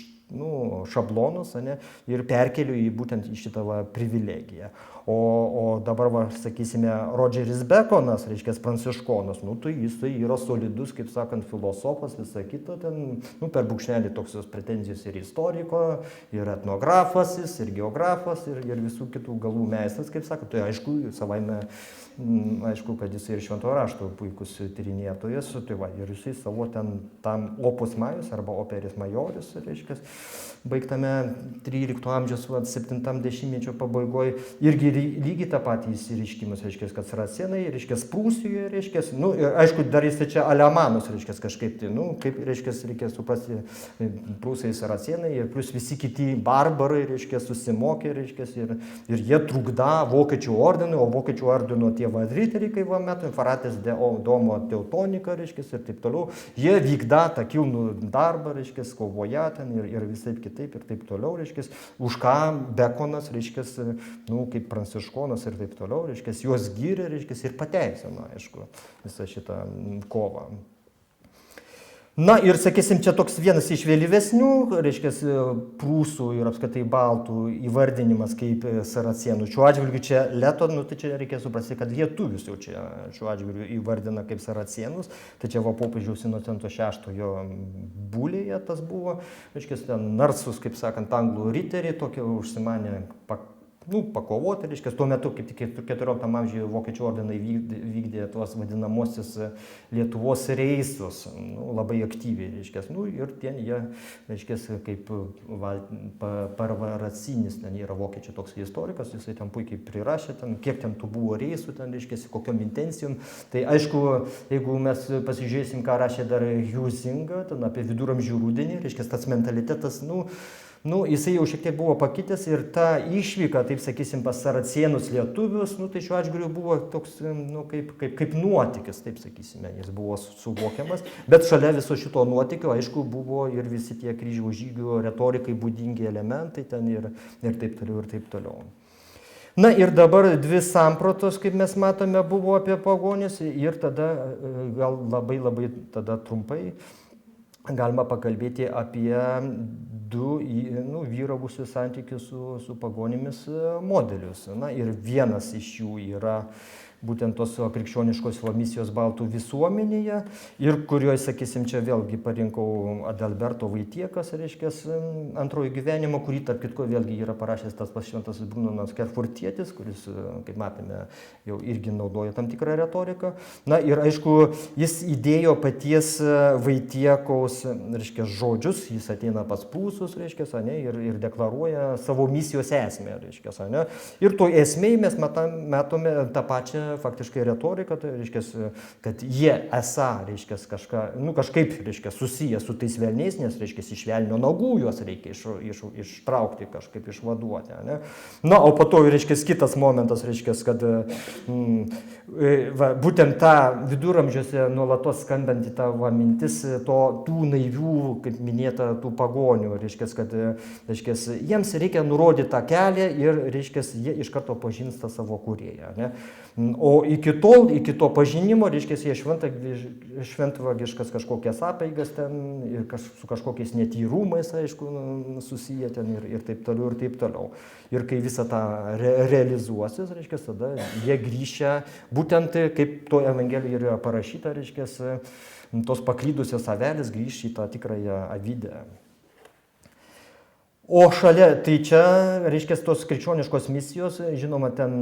šablonus, ane, ir perkeliu į būtent į šitą privilegiją. O dabar, sakysime, Rodžeris Bekonas, reiškia, pranciškonas, tai jisai yra solidus, kaip sakant, filosofas, visa kita, ten, per brūkšnelį tokios pretenzijos ir istoriko, ir etnografas, ir geografas, ir visų kitų galų meistras, kaip sakant, tai aišku, savaime, aišku, kad jisai ir šventojo rašto puikus tyrinėtojas, tai va, ir jisai savo ten tam opus majus arba operis majoris, reiškia, baigtame 13 amžiaus 70-mečio pabaigoje, irgi lygiai tą patį įsireiškimus, reiškia, kad saracėnai, reiškia, Prūsijoje, reiškia, nu, ir aišku, dar jis čia alemanus, reiškia, kažkaip, tai, nu, kaip, reiškia, reikia suprasti, prūsai saracėnai ir plus visi kiti barbarai, reiškia, susimokė, reiškia, ir jie trukda vokiečių ordinui, o vokiečių ordino tie vadriteriai, kai va metu, Faratės domo teutonika, reiškia, ir taip toliau, jie vykda tą kilnų darbą, reiškia, kovoja ten ir visai kitaip ir taip toliau, reiškia, už ką Bekonas, reiškia, nu, kaip pranciškonas ir taip toliau, reiškia, juos gyrė, reiškia, ir pateisino, aišku, visą šitą kovą. Na ir, sakysim, čia toks vienas iš vėlyvesnių, reiškia, prūsų ir apskritai baltų įvardinimas kaip saracėnų. Šiuo atžvilgiu čia Leto, nu, tai čia reikia suprasti, kad lietuvius jau čia šiuo atžvilgiu įvardina kaip saracėnus. Tai čia va popiežiaus Inocento VI bulėje tas buvo, reiškia, ten narsus, kaip sakant, anglų riteriai tokie užsimanė pakovoti, reiškia, tuo metu, kaip tik 14 amžiuje vokiečių ordinai vykdė tuos vadinamosius Lietuvos reisus, nu, labai aktyviai, reiškia, nu, ir ten jie, reiškia, kaip Parvaracinis, ten yra vokiečių toks istorikas, jisai ten puikiai prirašė, ten, kiek ten tų buvo reisų, ten, reiškia, kokiom intencijom. Tai aišku, jeigu mes pasižiūrėsim, ką rašė dar Huizinga, ten apie viduramžių rudenį, reiškia, tas mentalitetas, nu, jisai jau šiek tiek buvo pakitęs ir ta išvyka, taip sakysim, pas saracėnus lietuvius, nu, tai šiuo atžvilgiu buvo toks, nu, kaip nuotykis, taip sakysime, jis buvo suvokiamas, bet šalia viso šito nuotykio, aišku, buvo ir visi tie kryžiaus žygių retorikai būdingi elementai ten ir taip toliau ir taip toliau. Na ir dabar dvi sampratos, kaip mes matome, buvo apie pagonis ir tada gal labai tada trumpai galima pakalbėti apie du vyravusius santykius su pagonimis modelius. Na ir vienas iš jų yra būtent tos krikščioniškos misijos baltų visuomenėje ir kurioje, sakysim, čia vėlgi parinkau Adalberto Vaitiekas, reiškia, antrojo gyvenimo, kurį, tarp kitko, vėlgi yra parašęs tas pats šventas Brunonas Kerfurtietis, kuris, kaip matome, jau irgi naudoja tam tikrą retoriką. Na ir, aišku, jis įdėjo paties Vaitiekaus, reiškia, žodžius, jis ateina pas prūsus, reiškia, ir deklaruoja savo misijos esmę, reiškia, ir to esmėje mes matome tą pačią faktiškai retorika, tai reiškia, kad jie esą, reiškia, kažkaip, reiškia, susiję su tais velniais, nes, reiškia, iš velnio nagų juos reikia ištraukti, kažkaip išvaduoti. Ne? Na, o po to, reiškia, kitas momentas, reiškia, kad būtent ta viduramžiuose nuolatos skambanti tavo mintis tų naivių, kaip minėta, tų pagonių, reiškia, kad jiems reikia nurodyti tą kelią ir, reiškia, jie iš karto pažins tą savo kūrėją. Ne? O iki to pažinimo, reiškia, jie šventvagiškas kažkokias apeigas ten ir su kažkokiais netyrumais, aišku, susiję ten ir taip toliau, ir taip toliau. Ir kai visą tą realizuosis, reiškia, tada jie grįžia, būtent kaip to Evangelijoje yra parašyta, reiškia, tos paklydusios avelės grįš į tą tikrąją avidę. O šalia, tai čia, reiškia, tos krikščioniškos misijos, žinoma, ten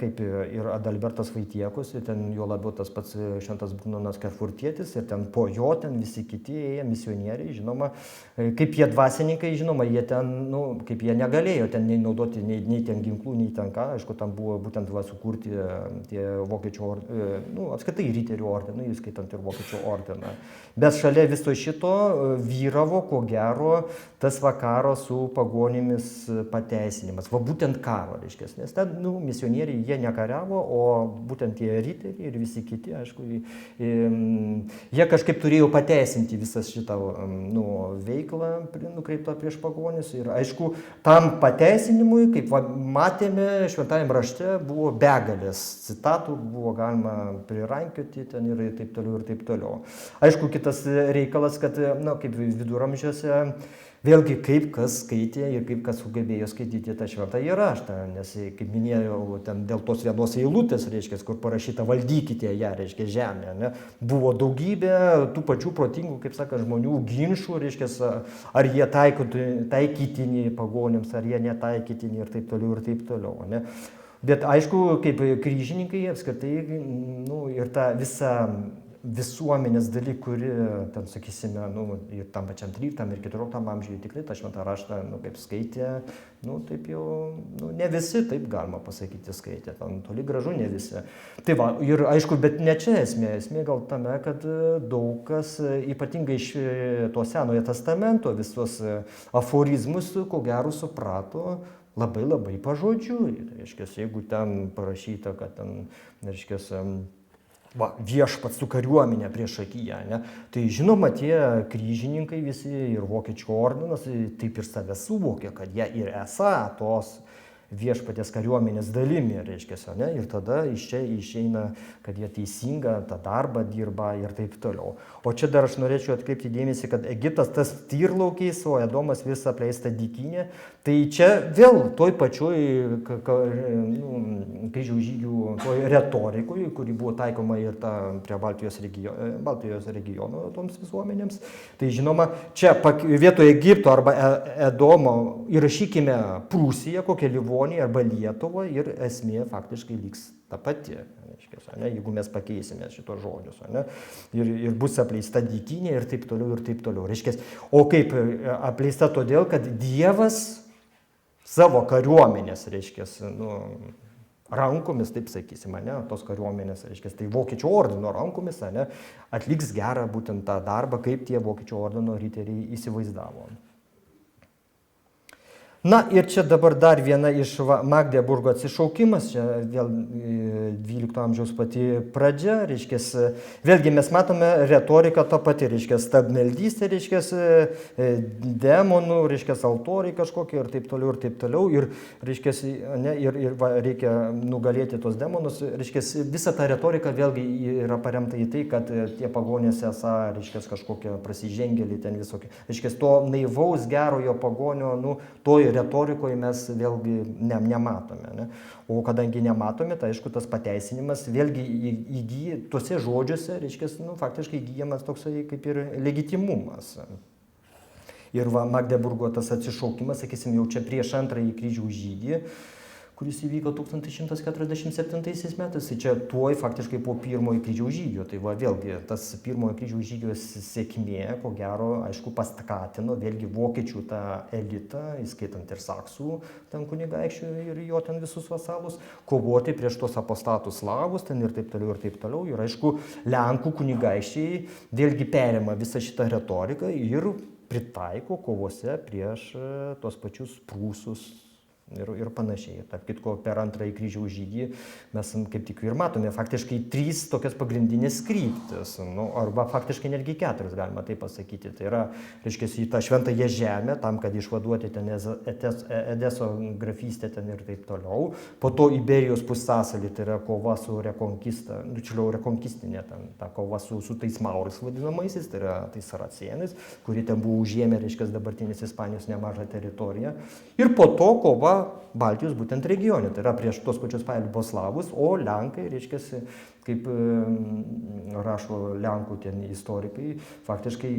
kaip ir Adalbertas Vaitiekus, ir ten jo labiau tas pats šventas Brunonas Kerfurtietis, ir ten po jo ten visi kiti ėję misionieriai, žinoma, kaip jie dvasininkai, žinoma, jie ten, kaip jie negalėjo ten nei naudoti nei ten ginklų, nei ten ką, aišku, tam buvo būtent sukurti tie vokiečių, apskritai riterių ordinai, įskaitant ir vokiečių ordiną. Bet šalia viso šito vyravo, ko gero, tas vakaro su pagonimis pateisinimas. Va būtent karo, reiškia, nes ten, misionieriai, jie nekariavo, o būtent tie riteriai ir visi kiti, aišku, jie kažkaip turėjo pateisinti visą šitą veiklą nukreiptą prieš pagonis. Ir aišku, tam pateisinimui, kaip matėme, šventajame rašte buvo begalės citatų, buvo galima prirankioti ten ir taip toliau, ir taip toliau. Aišku, kitas reikalas, kad, kaip viduramžiuose, vėlgi, kaip kas skaitė ir kaip kas sugebėjo skaityti tą šventąjį raštą, nes, kaip minėjau, ten dėl tos vienos eilutės, reiškia, kur parašyta valdykite ją, reiškia, žemę, ne, buvo daugybė tų pačių protingų, kaip saka, žmonių ginčų, reiškia, ar jie taikytini pagonims, ar jie netaikytini ir taip toliau, ne. Bet aišku, kaip kryžininkai apskritai, ir tą visą visuomenės daly, kuri, ten, sakysime, nu, ir tam pačiam 13 ir 14 amžiuje tikrai tą šventą raštą, nu, kaip skaitė, nu, taip jau, nu, ne visi, taip galima pasakyti, skaitė, ten toli gražu ne visi. Tai va, ir aišku, bet ne čia esmė gal tame, kad daug kas, ypatingai iš to Senojo testamento, visos aforizmus, ko gero suprato labai pažodžiui. Tai reiškia, jeigu ten parašyta, kad ten, reiškia, va, viešpats su kariuomenė priešakyje, ne? Tai žinoma, tie kryžininkai visi ir Vokiečių ordinas taip ir save suvokė, kad jie ir esą tos viešpaties kariuomenės dalimi, reiškia, ne? Ir tada iš čia išeina, kad jie teisingą tą darbą dirba ir taip toliau. O čia dar aš norėčiau atkreipti dėmesį, kad Egiptas tas tyrlaukiais, o Edomas vis apleista dykynė. Tai čia vėl toj pačioj kryžiaus žygių toj retorikoj, kuri buvo taikoma ir prie Baltijos regiono toms visuomenėms. Tai žinoma, čia vietoje Egipto arba Edomo įrašykime Prūsiją, kokią Livoniją arba Lietuvą ir esmė faktiškai liks ta pati, ne, jeigu mes pakeisime šitos žodžius, ne, ir bus apleista dykynė ir taip toliau ir taip toliau. Reiškia, o kaip apleista todėl, kad Dievas savo kariuomenės, reiškia, nu, rankomis, taip sakysime, ne, tos kariuomenės, reiškia, tai Vokiečių ordino rankomis, ne, atliks gerą būtent tą darbą, kaip tie Vokiečių ordino riteriai įsivaizdavo. Na ir čia dabar dar viena iš Magdeburgo atsišaukimas, čia vėl 12 amžiaus pati pradžia, reiškia, vėlgi mes matome retoriką tą patį, reiškia, stabmeldystė, reiškia, demonų, reiškia, altoriai kažkokie ir taip toliau, ir, reiškia, ne, ir va, reikia nugalėti tos demonus, reiškia, visa ta retorika vėlgi yra paremta į tai, kad tie pagonės esą, reiškia, kažkokie prasižengėliai ten visokie, reiškia, to naivaus gerojo pagonio, nu, toj retorikoje mes vėlgi nematome. Ne? O kadangi nematome, tai aišku, tas pateisinimas vėlgi įgyja, tuose žodžiuose, reiškia, nu, faktiškai įgyjamas toksai kaip ir legitimumas. Ir va, Magdeburgo tas atsišaukimas, sakysim, jau čia prieš antrąjį kryžiaus žygį, kuris įvyko 1147 metais, tai čia tuoj faktiškai po pirmojo kryžiaus žygio. Tai va, vėlgi, tas pirmojo kryžiaus žygio sėkmė, ko gero, aišku, paskatino vėlgi vokiečių tą elitą, įskaitant ir saksų ten kunigaikščių ir jo ten visus vasalus, kovoti prieš tos apostatų slavus ten ir taip toliau ir taip toliau. Ir aišku, Lenkų kunigaikščiai vėlgi perima visą šitą retoriką ir pritaiko kovose prieš tos pačius prūsus. Ir panašiai. Tarp kitko, per antrąjį kryžiaus žygį mes kaip tik ir matome faktiškai 3 tokias pagrindinės kryptis, nu, arba faktiškai netgi 4, galima taip pasakyti. Tai yra, reiškia, į tą šventąją žemę, tam, kad išvaduoti ten Edeso grafystę ten ir taip toliau. Po to Iberijos pusiasalį, tai yra kova su rekonkista, nučiuliau rekonkistinė, ta kova su tais maurais vadinamaisiais, tai yra tais saracėnais, kurie ten buvo užėmę, reiškia, dabartinės Ispanijos nemažą teritoriją. Ir po to kova Baltijos būtent regione, tai yra prieš tos pačios slavus, o Lenkai, reiškia, kaip rašo Lenkų ten istorikai, faktiškai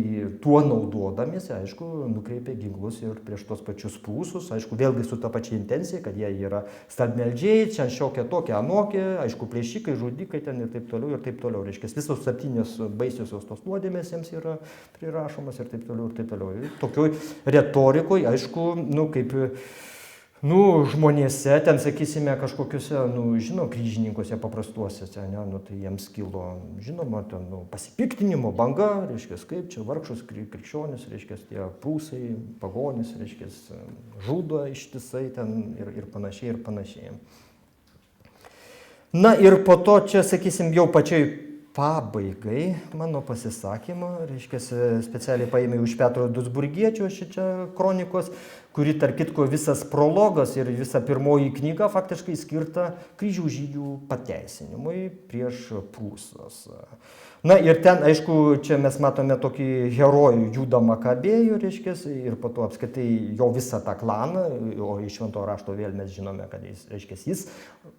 tuo naudodamiesi, aišku, nukreipė ginklus ir prieš tos pačius prūsus, aišku, vėlgi su ta pačia intencija, kad jie yra stabmeldžiai, čia šiokia tokia anokia, aišku, plėšikai, žudikai ten ir taip toliau, reiškia, visos 7 baisiosios tos nuodėmės jiems yra prirašomas ir taip toliau. Ir tokioj retorikoj, aišku, nu, kaip žmonėse, ten, sakysime, kažkokiuose, kryžininkuose paprastuose, ne, tai jiems kilo, žinoma, ten, pasipiktinimo banga, reiškia, kaip čia vargšus krikščionis, reiškia, tie prūsai, pagonys, reiškia, žudo ištisai ten ir panašiai. Na ir po to čia, sakysim, jau pačiai pabaigai mano pasisakymo, reiškia, specialiai paėmiau iš Petro Duisburgiečio šičia kronikos, kuri, tarp kitko, visas prologas ir visa pirmoji knyga faktiškai skirta kryžiaus žygių pateisinimui prieš prūsus. Na ir ten, aišku, čia mes matome tokį herojų Judą Makabėjų, reiškia, ir po to apskritai jo visą tą klaną, o iš Šventojo rašto vėl mes žinome, kad jis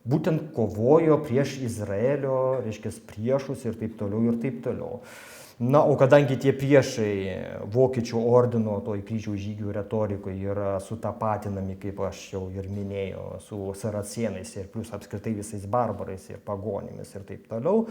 būtent kovojo prieš Izraelio, reiškia, priešus ir taip toliau. Na, o kadangi tie priešai Vokiečių ordino toj kryžiaus žygių retorikoje yra sutapatinami, kaip aš jau ir minėjau, su saracėnais ir plus apskritai visais barbarais ir pagonimis ir taip toliau,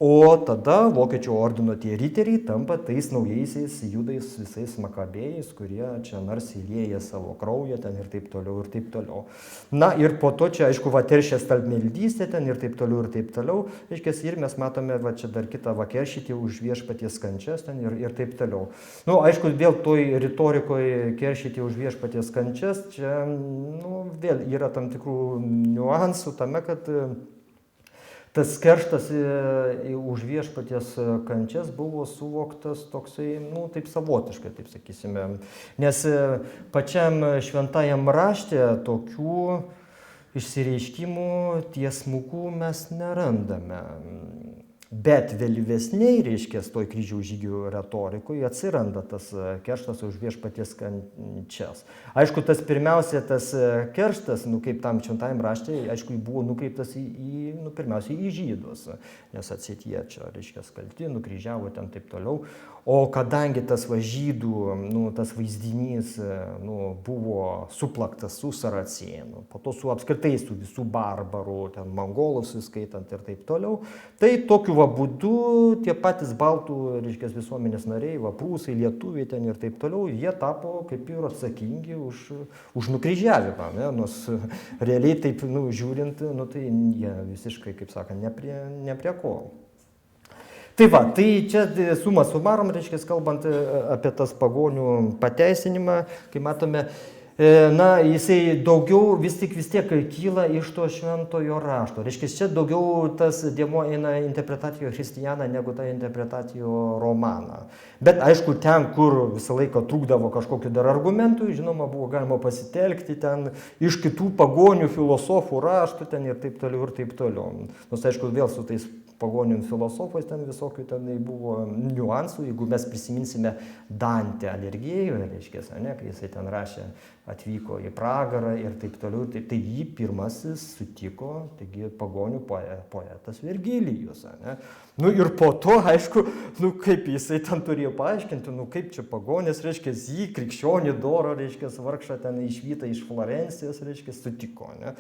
O tada Vokiečių ordino tie riteriai tampa tais naujaisiais judais visais makabėjais, kurie čia narsiai lieja savo kraują ten ir taip toliau ir taip toliau. Na ir po to čia, aišku, va teršia stalmeldystė ten ir taip toliau ir taip toliau. Reiškias, ir mes matome, va čia dar kitą keršyti už viešpaties kančias ten ir taip toliau. Nu, aišku, vėl toj retorikoje keršyti už viešpaties kančias, čia, nu, vėl yra tam tikrų niuansų tame, kad tas kerštas už viešpaties kančias buvo suvoktas toksai, nu, taip savotiškai, taip sakysime. Nes pačiam šventajam rašte tokių išsireiškimų tiesmukų mes nerandame. Bet vėlyvesniai, reiškia, toj kryžiaus žygių retorikoje atsiranda tas kerštas už viešpaties kančias. Aišku, tas pirmiausia, tas kerštas, nu, kaip tam šventajam rašte, aišku, buvo nukreiptas pirmiausia į žydus, nes atseit jie čia, reiškia, kalti, nukryžiavo ten taip toliau. O kadangi tas žydų, nu, tas vaizdinys, nu, buvo suplaktas su saracėnu, po to su apskritai su visų barbarų, ten mongolus įskaitant ir taip toliau, tai tokiu būdu tie patys baltų, reiškia, visuomenės nariai, prūsai, lietuviai ten ir taip toliau, jie tapo kaip ir atsakingi už nukryžiavimą, ne? Nors realiai taip, nu, žiūrint, nu, tai jie visiškai, kaip sakant, ne prie ko. Tai va, tai čia suma sumarum, reiškia, kalbant apie tas pagonių pateisinimą, kai matome, na, jisai daugiau vis tiek kyla iš to šventojo rašto. Reiškia, čia daugiau tas dėmuo eina interpretacijo Christiana negu ta interpretacijo Romana. Bet aišku, ten, kur visą laiką trūkdavo kažkokiu dar argumentų, žinoma, buvo galima pasitelkti ten iš kitų pagonių filosofų raštų ten ir taip toliau ir taip toliau. Nors aišku, vėl su tais pagonių filosofais ten visokių ten buvo niuansų, jeigu mes prisiminsime Dantę Alighiero, reiškia, ne, kai jisai ten rašė, atvyko į pragarą ir taip toliau, tai jį pirmasis sutiko, taigi pagonių poetas Virgilijus, ne. Nu ir po to, aišku, nu kaip jisai ten turėjo paaiškinti, nu kaip čia pagonis, reiškia, jį krikščionį dorą, reiškia, vargšą ten išvytą iš Florencijos, reiškia, sutiko, ne.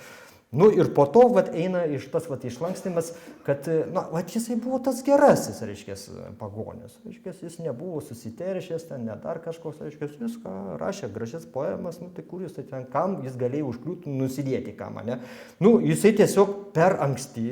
Nu ir po to eina iš tas išlankstimas, kad na, jisai buvo tas gerasis, reiškia, pagonis. Reiškia, jis nebuvo susiteršęs, ten ne dar kažkoks, reiškia, jis rašė gražias poemas, nu tai kur jisai ten, kam jis galėjo užkliūti, nusidėti kam, ne? Nu, jisai tiesiog per anksti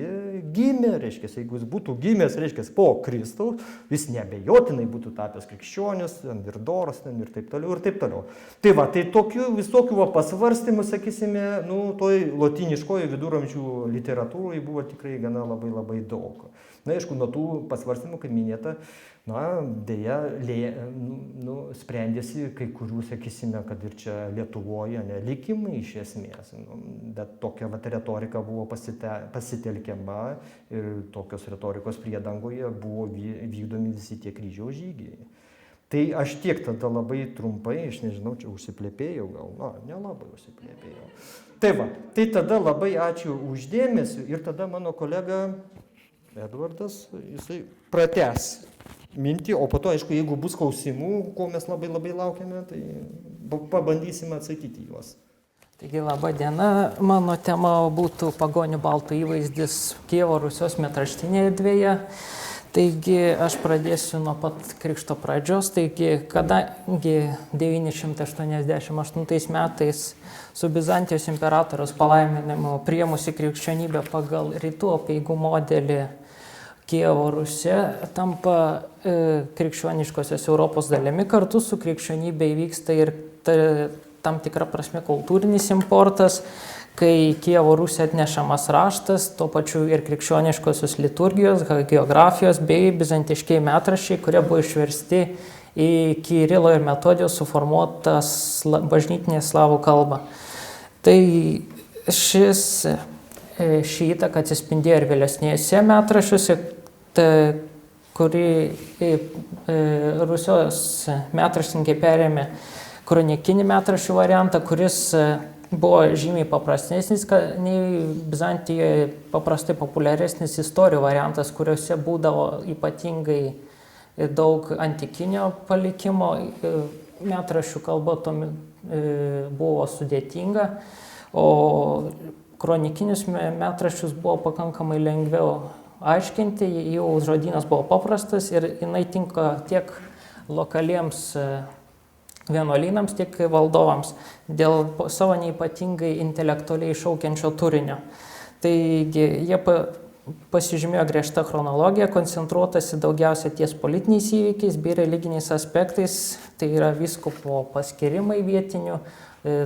gimė, reiškia, jeigu jis būtų gimęs, reiškia, po Kristaus, jis neabejotinai būtų tapęs krikščionis, ir doras, ir taip toliau, ir taip toliau. Tai va, tai tokių visokių pasvarstymų, sakysime, nu, toj lotiniškoj viduramžių literatūroje buvo tikrai gana labai daug. Na, aišku, nuo tų pasvarstymų, kaip minėta, na, dėja, sprendėsi kai kurių, sakysime, kad ir čia Lietuvoje, ne, likimai iš esmės. Bet tokia retorika buvo pasitelkiama ir tokios retorikos priedangoje buvo vykdomi visi tie kryžiaus žygiai. Tai aš tiek tada labai trumpai, aš nežinau, čia užsiplėpėjau gal, na, nelabai užsiplėpėjau. Tai va, tai tada labai ačiū uždėmesį ir tada mano kolega Edvardas, jisai pratęs mintį, o po to, aišku, jeigu bus klausimų, ko mes labai laukiame, tai pabandysime atsakyti juos. Taigi, laba diena, mano tema būtų pagonių baltų įvaizdis Kijevo Rusios metraštinėje erdvėje. Taigi, aš pradėsiu nuo pat krikšto pradžios. Taigi, kadangi 988 metais su Bizantijos imperatoriaus palaiminimu priėmusi krikščionybę pagal rytų apeigų modelį Kijevo Rusija tampa krikščioniškosios Europos dalimi, kartu su krikščionybė įvyksta ir tam tikra prasme kultūrinis importas, kai Kijevo Rusija atnešamas raštas, tuo pačiu ir krikščioniškosios liturgijos, geografijos bei bizantiškiai metraščiai, kurie buvo išversti į Kirilo ir Metodijos suformuotas bažnytinė slavų kalba. Tai ši įtaka atsispindėjo ir vėlesnėse metraščiuose, kurį Rusijos metraštininkai perėmė kronikinį metraščių variantą, kuris buvo žymiai paprastesnis nei Bizantijoje paprastai populiaresnis istorijų variantas, kuriuose būdavo ypatingai daug antikinio palikimo, metraščių kalba buvo sudėtinga, o kronikinius metraščius buvo pakankamai lengviau aiškinti, jų žodynas buvo paprastas ir jinai tinka tiek lokaliems vienuolynams, tiek valdovams dėl savo neypatingai intelektualiai šaukiančio turinio. Taigi jie pasižymėjo griežta chronologija, koncentruotasi daugiausia ties politiniais įvykiais bei religiniais aspektais, tai yra vyskupo paskirimai vietinių,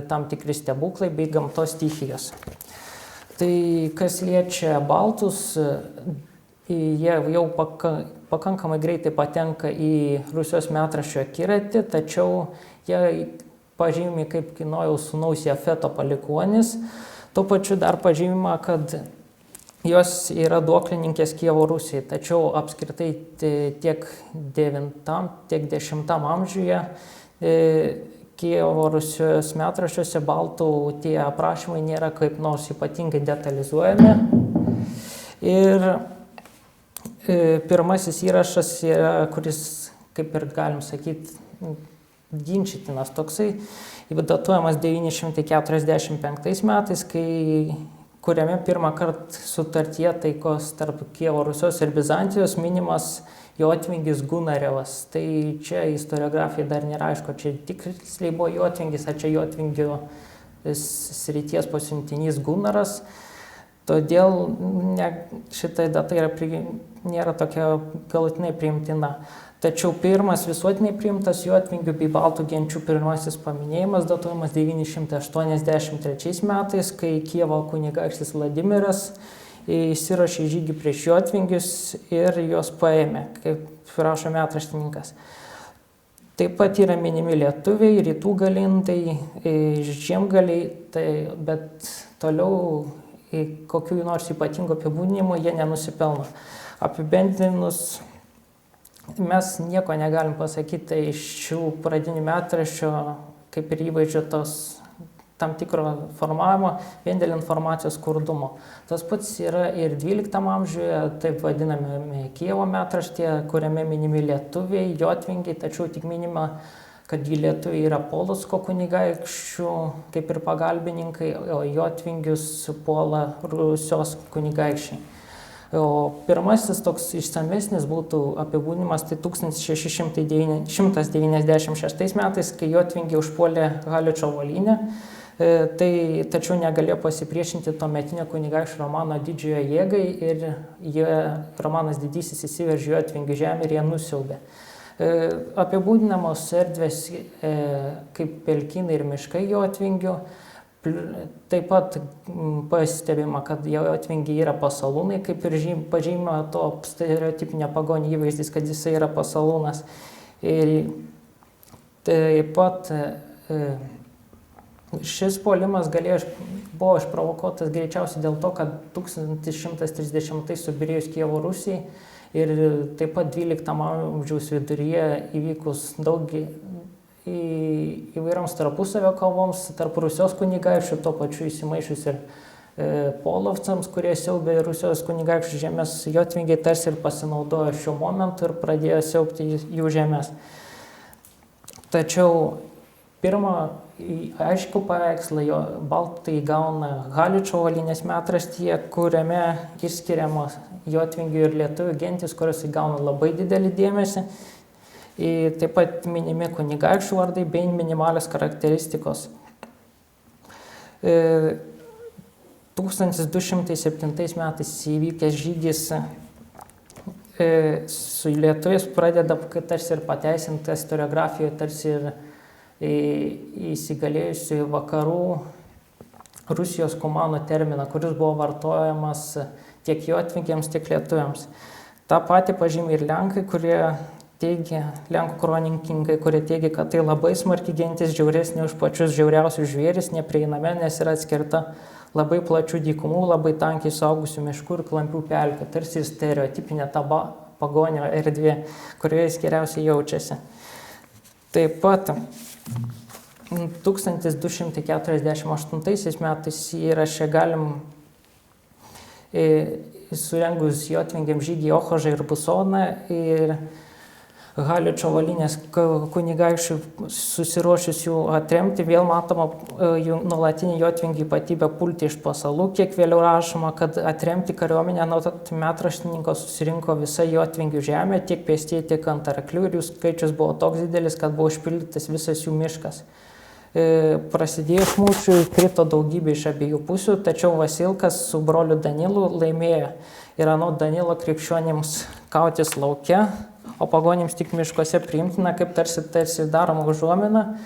tam tikri stebuklai bei gamtos stichijos. Tai kas liečia baltus, jie jau pakankamai greitai patenka į Rusijos metraščio akiratį, tačiau jie pažymi kaip Kinojaus sūnaus Jafeto palikuonis. Tuo pačiu dar pažymima, kad jos yra duoklininkės Kijevo Rusijai, tačiau apskritai tiek 9, tiek 10 amžiuje Kijevo Rusijos metraščiuose baltų tie aprašymai nėra kaip nors ypatingai detalizuojami. Ir pirmasis įrašas yra, kuris, kaip ir galim sakyti, ginčytinas toksai, datuojamas 945 metais, kuriame pirmą kartą sutartyje taikos tarp Kijevo Rusios ir Bizantijos minimas jotvingis Gunarevas. Tai čia istoriografija dar nėra aišku, čia tiksliai buvo jotvingis, ar čia jotvingio srities pasiuntinys Gunaras. Todėl šita data nėra tokia galutinai priimtina. Tačiau pirmas visuotinai priimtas jotvingių bei baltų genčių pirmasis paminėjimas datuojamas 983 metais, kai Kijevo kunigaikštis Vladimiras įsiruošė žygį prieš jotvingius ir juos paėmė, kaip rašo metraštininkas. Taip pat yra minimi lietuviai, rytų galindai, žiemgaliai, bet toliau kokių nors ypatingų apibūdinimų jie nenusipelno. Apibendrinus, mes nieko negalim pasakyti iš šių pradinių metraščių, kaip ir įvaizdžio tos tam tikro formavimo, vien dėl informacijos skurdumo. Tas pats yra ir 12 amžiuje, taip vadiname Kijevo metraštyje, kuriame minimi lietuviai, jotvingiai, tačiau tik minima, kad lietuviai yra Polocko kunigaikščių, kaip ir pagalbininkai, o jotvingius puola Rusios kunigaikščiai. O pirmasis toks išsamesnis būtų apibūdinimas tai 1696 metais, kai jotvingiai užpuolė Haličo volynę, tačiau negalėjo pasipriešinti tuometinio kunigaikščio Romano didžiojo jėgai ir Romanas didysis įsiveržė jotvingių žemę ir jie nusiaubė. Apibūdinamos erdvės kaip pelkynai ir miškai jotvingių. Taip pat pastebima, kad jotvingiai yra pasalūnai, kaip ir pažymima to stereotipinio pagonio įvaizdis, kad jisai yra pasalūnas. Ir taip pat šis puolimas buvo išprovokuotas greičiausiai dėl to, kad 1130 subyrėjus Kijevo Rusijai ir taip pat 12 amžiaus viduryje įvykus įvairioms tarpusavio kovoms tarp Rusijos kunigaikščių, tuo pačiu įsimaišius ir polovcams, kurie siaubė Rusijos kunigaikščių žemės, jotvingiai tarsi ir pasinaudojo šiuo momentu ir pradėjo siaubti jų žemės. Tačiau pirmą aiškų paveikslą baltai gauna Haličo volynės metraštyje, kuriame išskiriamos jotvingių ir lietuvių gentis, kurios įgauna labai didelį dėmesį. Taip pat minimi kunigaikščių vardai bei minimalios charakteristikos. 1207 metais įvykęs žygis su lietuviais pradeda tarsi ir pateisinti istoriografijoje, tarsi ir įsigalėjusi vakarų Rusijos kumano terminą, kuris buvo vartojamas tiek jotvingiams, tiek lietuviams. Ta pati pažymi ir lenkai, lenkų kronikininkai, kurie teigia, kad tai labai smarki gentis, žiauresnė už pačius žiauriausius žvėris, neprieiname, nes yra atskirta labai plačių dykumų, labai tankiai saugusių miškų ir klampių pelkių, tarsi stereotipinė ta pagonio erdvė, kurioje jis geriausiai jaučiasi. Taip pat 1248 metais įraše galim surengus jotvingiam žygį į Ochožą ir Busoną ir Haličo Volynės kunigaikščių susiruošus jų atremti, vėl matoma jų nuolatinė jotvingių ypatybė pulti iš pasalų, kiek vėliau rašoma, kad atremti kariuomenę nuo metraštininko susirinko visa jotvingių žemė, tiek pėstieji, tiek ant arklių, ir jų skaičius buvo toks didelis, kad buvo užpildytas visas jų miškas. Prasidėjus mūšiui krito daugybė iš abiejų pusių, tačiau Vasilkas su broliu Danilu laimėjo. Ir anot Danilo krikščionims kautis lauke, o pagonims tik miškuose priimtina, kaip tarsi daroma užuomina,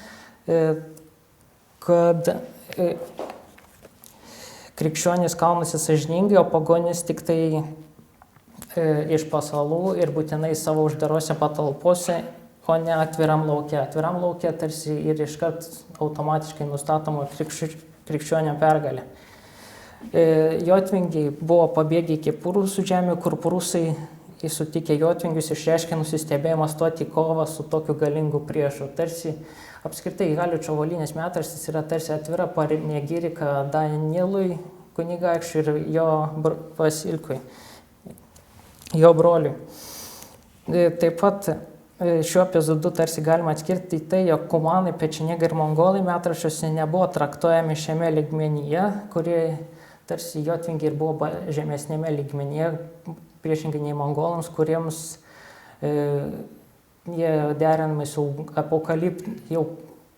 kad krikščionys kaunasi sąžiningai, o pagonis tik tai iš pasalų ir būtinai savo uždarose patalpose, o ne atviram lauke. Atviram lauke tarsi ir iškart automatiškai nustatoma krikščionio pergalė. Jotvingiai buvo pabėgę iki prūsų žemių, kur prūsai sutikę jotvingius išreiškė nusistebėjimą stoti į kovą su tokiu galingu priešu. Tarsi apskritai Haličo Volynės metraštis yra tarsi atvira panegirika Danilui kunigaikščiui ir jo Vasilkui, jo broliui. Taip pat šiuo epizodu tarsi galima atskirti tai, jog kumanai, pečenegai ir mongolai metraščiuose nebuvo traktuojami šiame lygmenyje, kurie tarsi jotvingiai ir buvo žemesnėme lygmenyje, priešingai nei mongolams, kuriems jie derinami su jau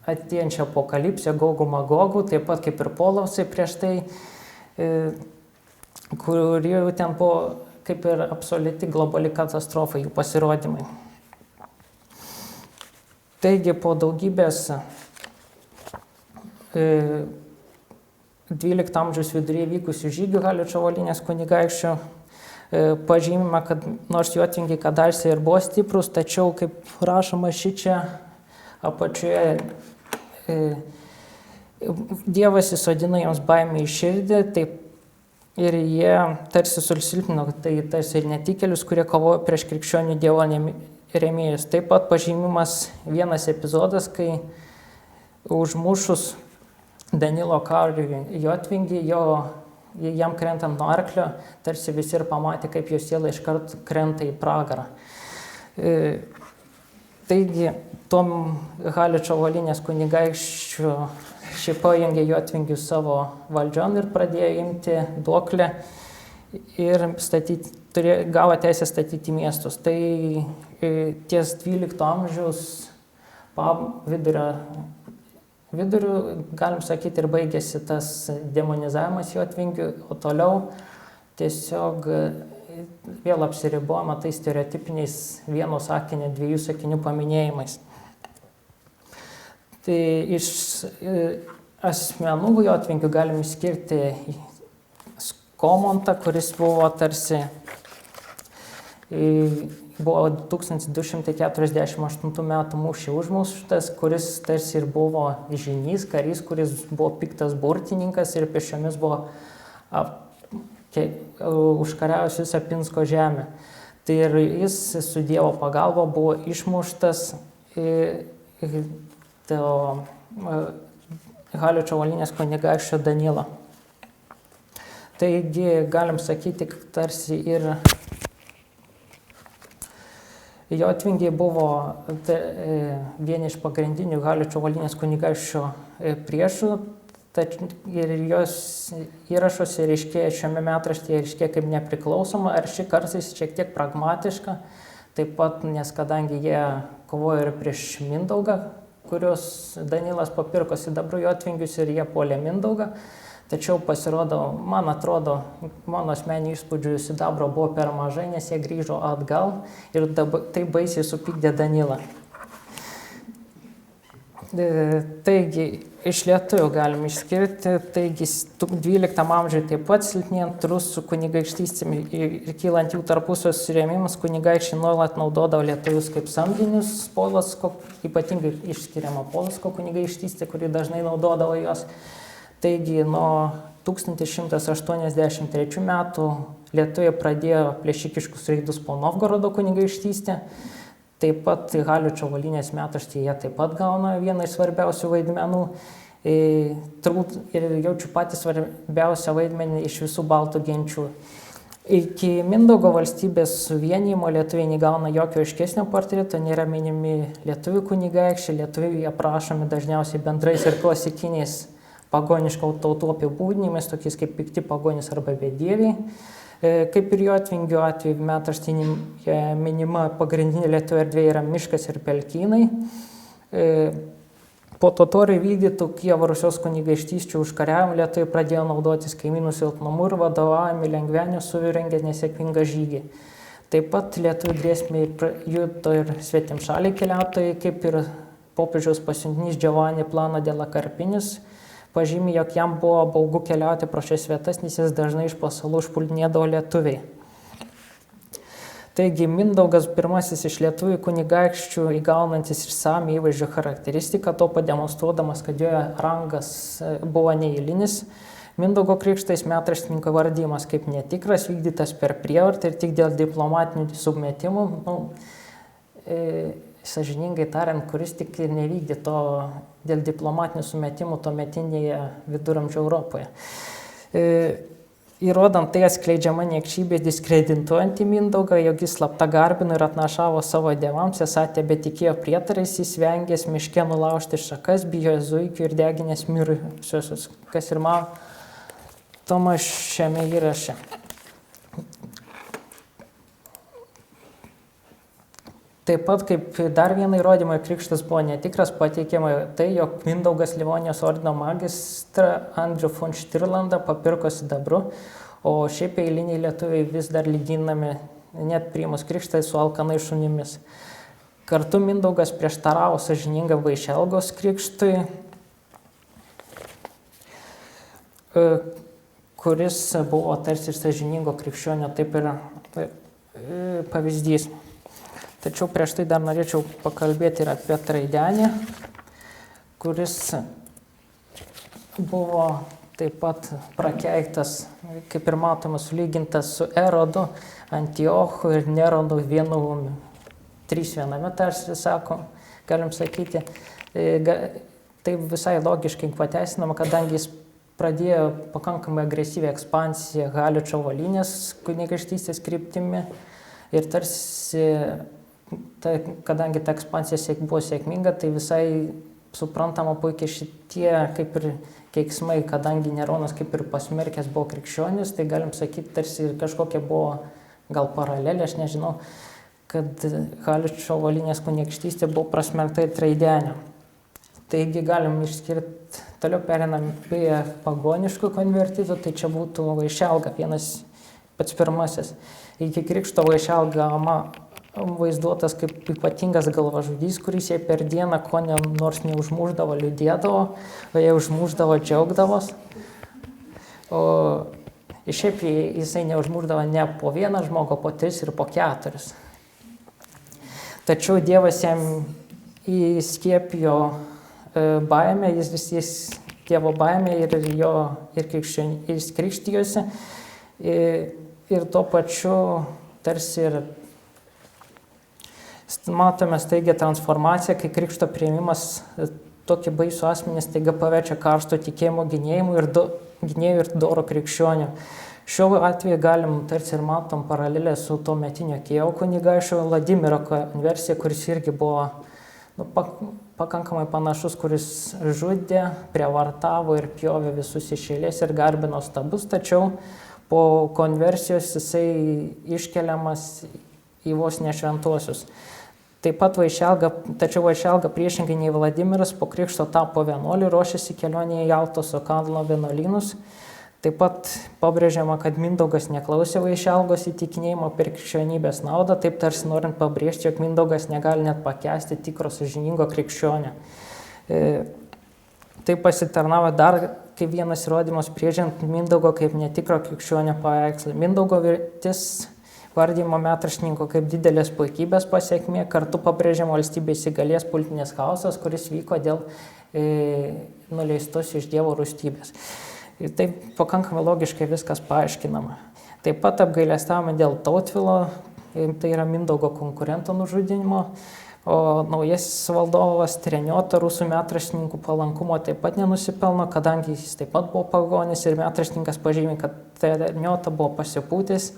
atėjančia apokalipsė, Gogų Magogų, taip pat kaip ir Polovsai prieš tai, kurie ten buvo kaip ir absoliuti globali katastrofa, jų pasirodymai. Taigi po daugybės 12 amžiaus viduryje vykusių žygių Haličo Volynės kunigaikščių pažymima, kad nors jotvingiai kadaise ir buvo stiprus, tačiau, kaip rašoma šičia apačioje, Dievas įsodino jiems baimę į širdį, taip ir jie tarsi susilpnino, tai tarsi ir netikėlius, kurie kovojo prieš krikščionių Dievo rėmėjus. Taip pat pažymimas vienas epizodas, kai užmušus Danilo kariui jotvingį, jam krentant nuo arklio, tarsi visi ir pamatė, kaip jo siela iškart krenta į pragarą. Taigi, tom Haličo Volynės kunigaikščių šį pajungė jotvingių savo valdžion ir pradėjo imti duoklę ir gavo teisę statyti miestus. Tai ties 12 amžiaus viduriu, galim sakyti, ir baigėsi tas demonizavimas jotvingių, o toliau tiesiog vėl apsiribojama tai stereotipiniais vieno sakinio, 2 sakinių paminėjimais. Tai iš asmenų jotvingių galim išskirti Skomontą, kuris buvo tarsi 1248 metų mūšį užmuštas, kuris tarsi ir buvo žynys, karys, kuris buvo piktas burtininkas ir pėsčiomis buvo užkariavęs visą Pinsko žemę. Tai ir jis su Dievo pagalba buvo išmuštas Haličo Volynės kunigaikščio Danilo. Taigi galim sakyti, kad tarsi ir jotvingiai buvo vieni iš pagrindinių Haličo Volynės kunigaikščio priešų, ir jos įrašuose ryškėja šiame metraštyje ryškėja kaip nepriklausoma, ar ši kartais šiek tiek pragmatiška, taip pat, nes kadangi jie kovojo ir prieš Mindaugą, kurios Danilas papirko sidabru jotvingius ir jie puolė Mindaugą, tačiau pasirodo, man atrodo, mano asmeninių įspūdžių sidabro buvo per mažai, nes jie grįžo atgal ir tai baisiai supykdė Danilą. Taigi, iš lietuvių galim išskirti, taigi 12 amžiuje taip pat silpnėjant rusų kunigaikštystėm ir kylant jų tarpusio susirėmimas, kunigaikščiai nuolat naudodavo lietuvius kaip samdinius, Polocko, ypatingai išskiriama Polocko kunigaikštystė, kuri dažnai naudodavo jos. Taigi, nuo 1183 metų lietuviai pradėjo plėšikiškus reidus po Novgorodo kunigaikštystę. Taip pat Haličo Volynės metraštyje jie taip pat gauna vieną iš svarbiausių vaidmenų. Turbūt ir jaučiu patį svarbiausią vaidmenį iš visų baltų genčių. Iki Mindaugo valstybės suvienijimo lietuviai negauna jokio aiškesnio portreto, nėra minimi lietuvių kunigaikščiai, lietuviai aprašomi dažniausiai bendrais ir klasikiniais pagoniškų tautų apibūdinimais, tokiais kaip pikti pagonys arba bedieviai. Kaip ir Jotvingių atveju metraštyje minima pagrindinė lietuvių erdvė yra miškas ir pelkynai. Po totorių vykdytų Kijevo Rusios kunigaikštysčių užkariavimų lietuviai pradėjo naudotis kaimynų silpnumu ir vadovaujami lengvenių surengė nesėkmingą žygį. Taip pat lietuvių grėsmė juto ir svetimšaliai keliautojai, kaip ir popiežiaus pasiuntinys Giovanni Plano della Carpinis pažymi, jog jam buvo baugu keliauti pro šias vietas, nes jis dažnai iš pasalų užpuldinėdavo lietuviai. Taigi Mindaugas pirmasis iš lietuvių kunigaikščių įgaunantis išsamią įvaizdžio charakteristiką, to pademonstruodamas, kad jo rangas buvo neeilinis. Mindaugo krikštais metraštininko vardymas kaip netikras, vykdytas per prievartą ir tik dėl diplomatinių submetimų, sąžiningai tariant, kuris tik ir nevykdė to dėl diplomatinių sumetimų tuometinėje viduramžių Europoje. Įrodant tai atskleidžiama niekšybė diskredituojanti Mindaugą, jog jis slapta garbino ir atnašavo savo dievams, esą tebetikėjo prietarais, jis vengęs miške nulaužti šakas, bijojo zuikių ir deginės mirusiosius, kas ir matoma šiame įraše. Taip pat kaip dar vieną įrodymą krikštas buvo netikras, pateikiama tai, jog Mindaugas Livonijos ordino magistrą Andrių von Štirlandą papirko sidabru, o šiaip eiliniai lietuviai vis dar lyginami net priimus krikštą su alkanais šunimis. Kartu Mindaugas prieštaravo sąžiningą Vaišelgos krikštui, kuris buvo tarsi ir sąžiningo krikščionio, taip ir pavyzdys. Tačiau prieš tai dar norėčiau pakalbėti ir apie Traidenį, kuris buvo taip pat prakeiktas, kaip ir matoma, sulygintas su Erodu, Antiochu ir Neronu vienu, 3 viename tarsi sako, galim sakyti. Tai visai logiškai pateisinama, kadangi jis pradėjo pakankamai agresyvią ekspansiją Haličo Volynės kunigaikštystės kryptimi ir tarsi kadangi ta ekspansija buvo sėkminga, tai visai suprantama puikiai šitie kaip ir keiksmai, kadangi Neronas kaip ir pasmerkęs buvo krikščionis, tai galim sakyti, tarsi ir kažkokia buvo gal paralelė, aš nežinau, kad Haličo Volynės kunigaikštystė buvo prasmerkta ir Traidenio. Taigi galim išskirti, toliau perinam prie pagoniškų konvertitų, tai čia būtų Vaišelga, vienas pats pirmasis. Iki krikšto Vaišelga vaizduotas kaip ypatingas galvažudys, kuris jai per dieną ko nors neužmuždavo, liūdėdavo, o jei užmuždavo, džiaugdavos. O šiaip jisai neužmuždavo ne po vieną žmogų, po 3 ir po 4. Tačiau Dievas jam įskiepijo baimę, jis Dievo baimę ir krikštijosi. Ir tuo pačiu tarsi ir matome staigią transformaciją, kai krikšto priėmimas tokį baisų asmenį staiga paverčia karšto tikėjimo gynėjų ir doro krikščionių. Šiuo atveju galim tarsi ir matom paralelę su tuometinio Kijevo kunigaikščio Vladimiro konversija, kuris irgi buvo pakankamai panašus, kuris žudė, prievartavo ir pjovė visus iš eilės ir garbino stabus, tačiau po konversijos jisai iškeliamas į vos ne šventuosius. Taip pat Vaišelga priešingai nei Vladimiras po krikšto tapo vienuoliu, ruošėsi kelionėje į Altoso kalno vienuolynus. Taip pat pabrėžiama, kad Mindaugas neklausė Vaišelgos įtikinėjimo per krikščionybės naudą, taip tarsi norint pabrėžti, jog Mindaugas negali net pakęsti tikro sąžiningo krikščionio. Tai pasitarnavo dar kaip vienas įrodymas priežiant Mindaugo kaip netikro krikščionio paveikslą. Mindaugo mirtis vardijimo metraštininko kaip didelės puikybės pasekmė, kartu pabrėžiama valstybė įsigalės politinis chaosas, kuris vyko dėl nuleistos iš Dievo rūstybės. Ir taip pakankamai logiškai viskas paaiškinama. Taip pat apgailestavome dėl Tautvilo, tai yra Mindaugo konkurento nužudinimo, o naujasis valdovas Trenioto rusų metraštininkų palankumo taip pat nenusipelno, kadangi jis taip pat buvo pagonis ir metraštininkas pažymė, kad Treniota buvo pasipūtęs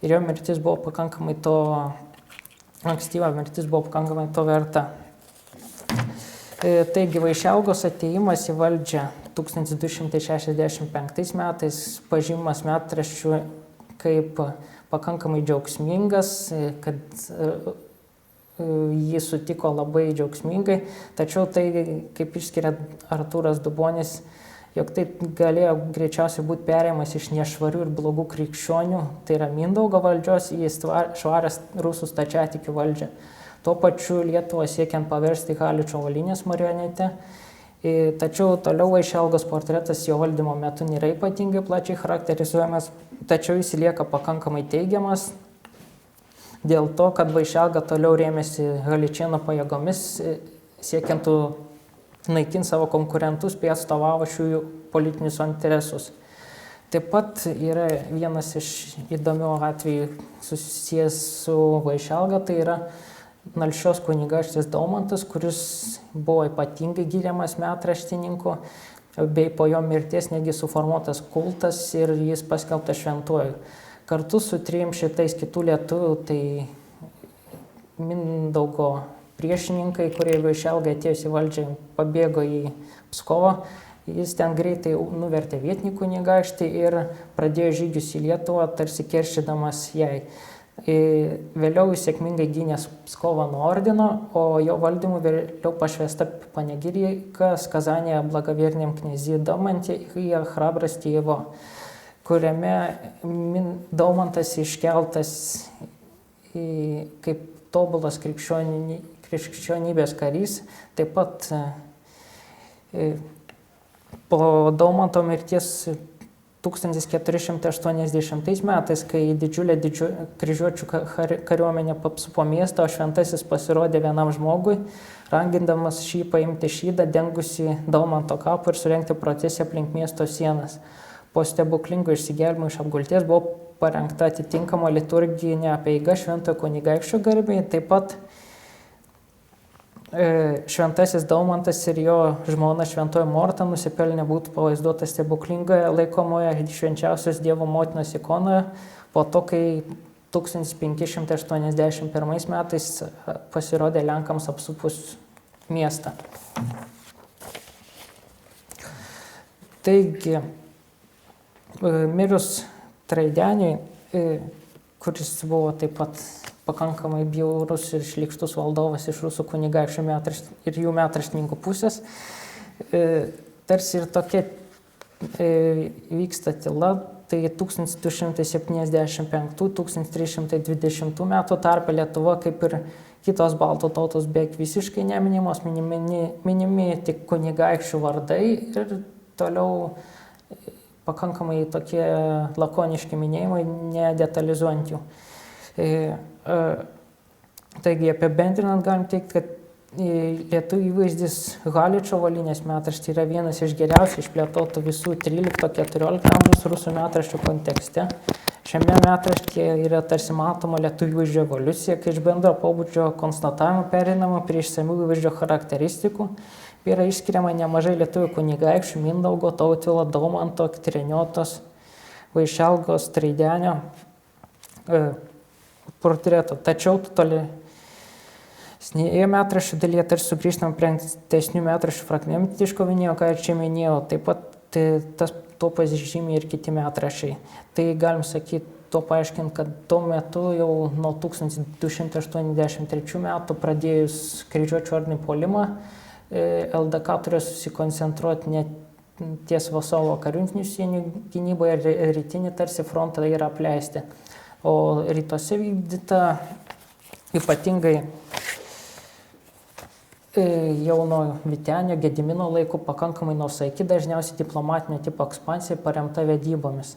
ir jo mirtis buvo pakankamai to, ankstyva mirtis buvo pakankamai to verta. Taigi Vaišelgos atėjimas į valdžią 1265 metais pažymimas metraščių kaip pakankamai džiaugsmingas, kad jį sutiko labai džiaugsmingai, tačiau tai, kaip išskiria Artūras Dubonis, jog tai galėjo greičiausiai būti perėjimas iš nešvarių ir blogų krikščionių, tai yra Mindaugo valdžios į švarę rusų stačiatikių valdžią. Tuo pačiu Lietuvą siekiant paversti Haličo Volynės marionetę, tačiau toliau Vaišelgos portretas jo valdymo metu nėra ypatingai plačiai charakterizuojamas, tačiau jis lieka pakankamai teigiamas dėl to, kad Vaišelga toliau rėmėsi Haličėnų pajėgomis, siekiant naikinti savo konkurentus, bei atstovavo šių politinius interesus. Taip pat yra vienas iš įdomių atvejų susijęs su Vaišelga, tai yra Nalšios kunigaikštis Daumantas, kuris buvo ypatingai gyriamas metraštininku, bei po jo mirties negi suformuotas kultas ir jis paskelbtas šventuoju. Kartu su 300 kitų lietuvių, tai Mindaugo priešininkai, kurie Vaišelgai atėjus į valdžią, pabėgo į Pskovą. Jis ten greitai nuvertė vietinį kunigaikštį ir pradėjo žygius į Lietuvą, tarsi keršydamas jai. Vėliau jis sėkmingai gynė Pskovą nuo ordino, o jo valdymu vėliau pašvęsta panegirika Kazanėje Blagoverniam knyazijai Daumantė į Chrabrastijevo, kuriame Daumantas iškeltas kaip tobulas krikščionybės karys. Taip pat po Daumanto mirties 1480 metais, kai didžiulė kryžiuočių kariuomenė apsupo miestą, o šventasis pasirodė vienam žmogui, rangindamas šį paimti šydą, dengusi Daumanto kapą ir surengti procesiją aplink miesto sienas. Po stebuklingo išsigelbėjimo iš apgulties buvo parengta atitinkama liturginė apeiga šventojo kunigaikščio garbei. Taip pat šventasis Daumantas ir jo žmona šventoji Morta nusipelnė būti pavaizduotas stebuklingoje laikomoje švenčiausios Dievo motinos ikonoje, po to, kai 1581 metais pasirodė Lenkams apsupus miestą. Taigi, mirus Traideniui, kuris buvo taip pat pakankamai bjaurus ir šlykštus valdovas iš rusų kunigaikščių ir jų metraštininkų pusės, tarsi ir tokia vyksta tyla, tai 1275-1320 metų tarpe Lietuva, kaip ir kitos baltų tautos, beveik visiškai neminimos, minimi tik kunigaikščių vardai ir toliau pakankamai tokie lakoniški minėjimai, nedetalizuojant jų. Taigi apibendrinant galim teikti, kad lietuvių įvaizdis Haličo Volynės metrašty yra vienas iš geriausiai išplėtotų visų 13-14 amžiaus rusų metraščių kontekste. Šiame metraštyje yra tarsi matoma lietuvių įvaizdžio evoliucija, kai iš bendro pobūdžio konstatavimo pereinama prie išsamių įvaizdžio charakteristikų. Yra išskiriama nemažai lietuvių kunigaikščių Mindaugo, Tautvilo, Daumanto, Treniotos, Vaišelgos, Traidenio portretų. Tačiau tolesnėje metraščių dalyje tarsi sugrįžtam prie ankstesnių metraščių fragmentiško minėjo, ką ir čia minėjau. Taip pat to pasižymė ir kiti metraščiai. Tai galim sakyti, to paaiškinti, kad tuo metu jau nuo 1283 metų pradėjus kryžiuočių ordinį puolimą, LDK turėjo susikoncentruoti ne ties Vasovo kariuntinių sienų gynyboje ir rytinį tarsi frontą yra apleisti. O rytuose vykdyta ypatingai jau nuo Vytenio Gedimino laikų pakankamai nuosaiki, dažniausiai diplomatinio tipo ekspansija paremta vedybomis.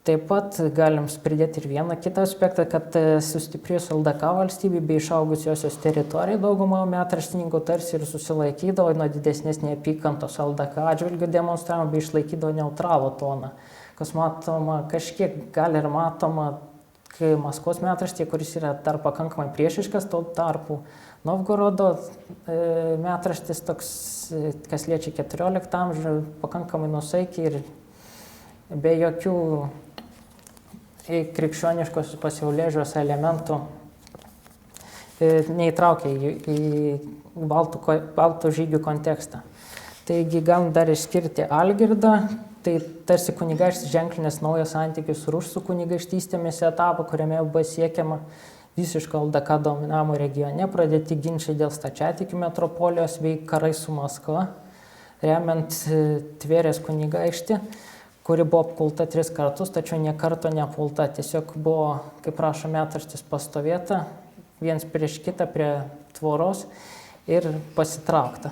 Taip pat galim pridėti ir vieną kitą aspektą, kad sustiprėjus LDK valstybei bei išaugus josios teritorijai dauguma metraštininkų tarsi ir susilaikydavo nuo didesnės neapykantos LDK atžvilgių demonstravimo bei išlaikydavo neutralų toną, kas matoma kažkiek gal ir matoma kai Maskvos metraštyje, kuris yra dar pakankamai priešiškas, tuo tarpu Novgorodo metraštis toks, kas liečia 14 amžių, pakankamai nusaikiai ir be jokių krikščioniškos pasaulėžiūros elementų neįtraukė į baltų žygių kontekstą. Taigi galim dar išskirti Algirdą, tai tarsi kunigaikštis ženklinės naują santykių su rusų kunigaikštystėmis etapą, kuriame buvo siekiama visiško LDK dominavimo regione, pradėti ginčiai dėl stačiatikių metropolijos bei karai su Maskva, remiant Tverės kunigaikštį, kuri buvo apkulta 3 kartus, tačiau nė karto neapkulta. Tiesiog buvo, kaip rašo metraštis, pastovėta viens prieš kitą prie tvoros ir pasitraukta.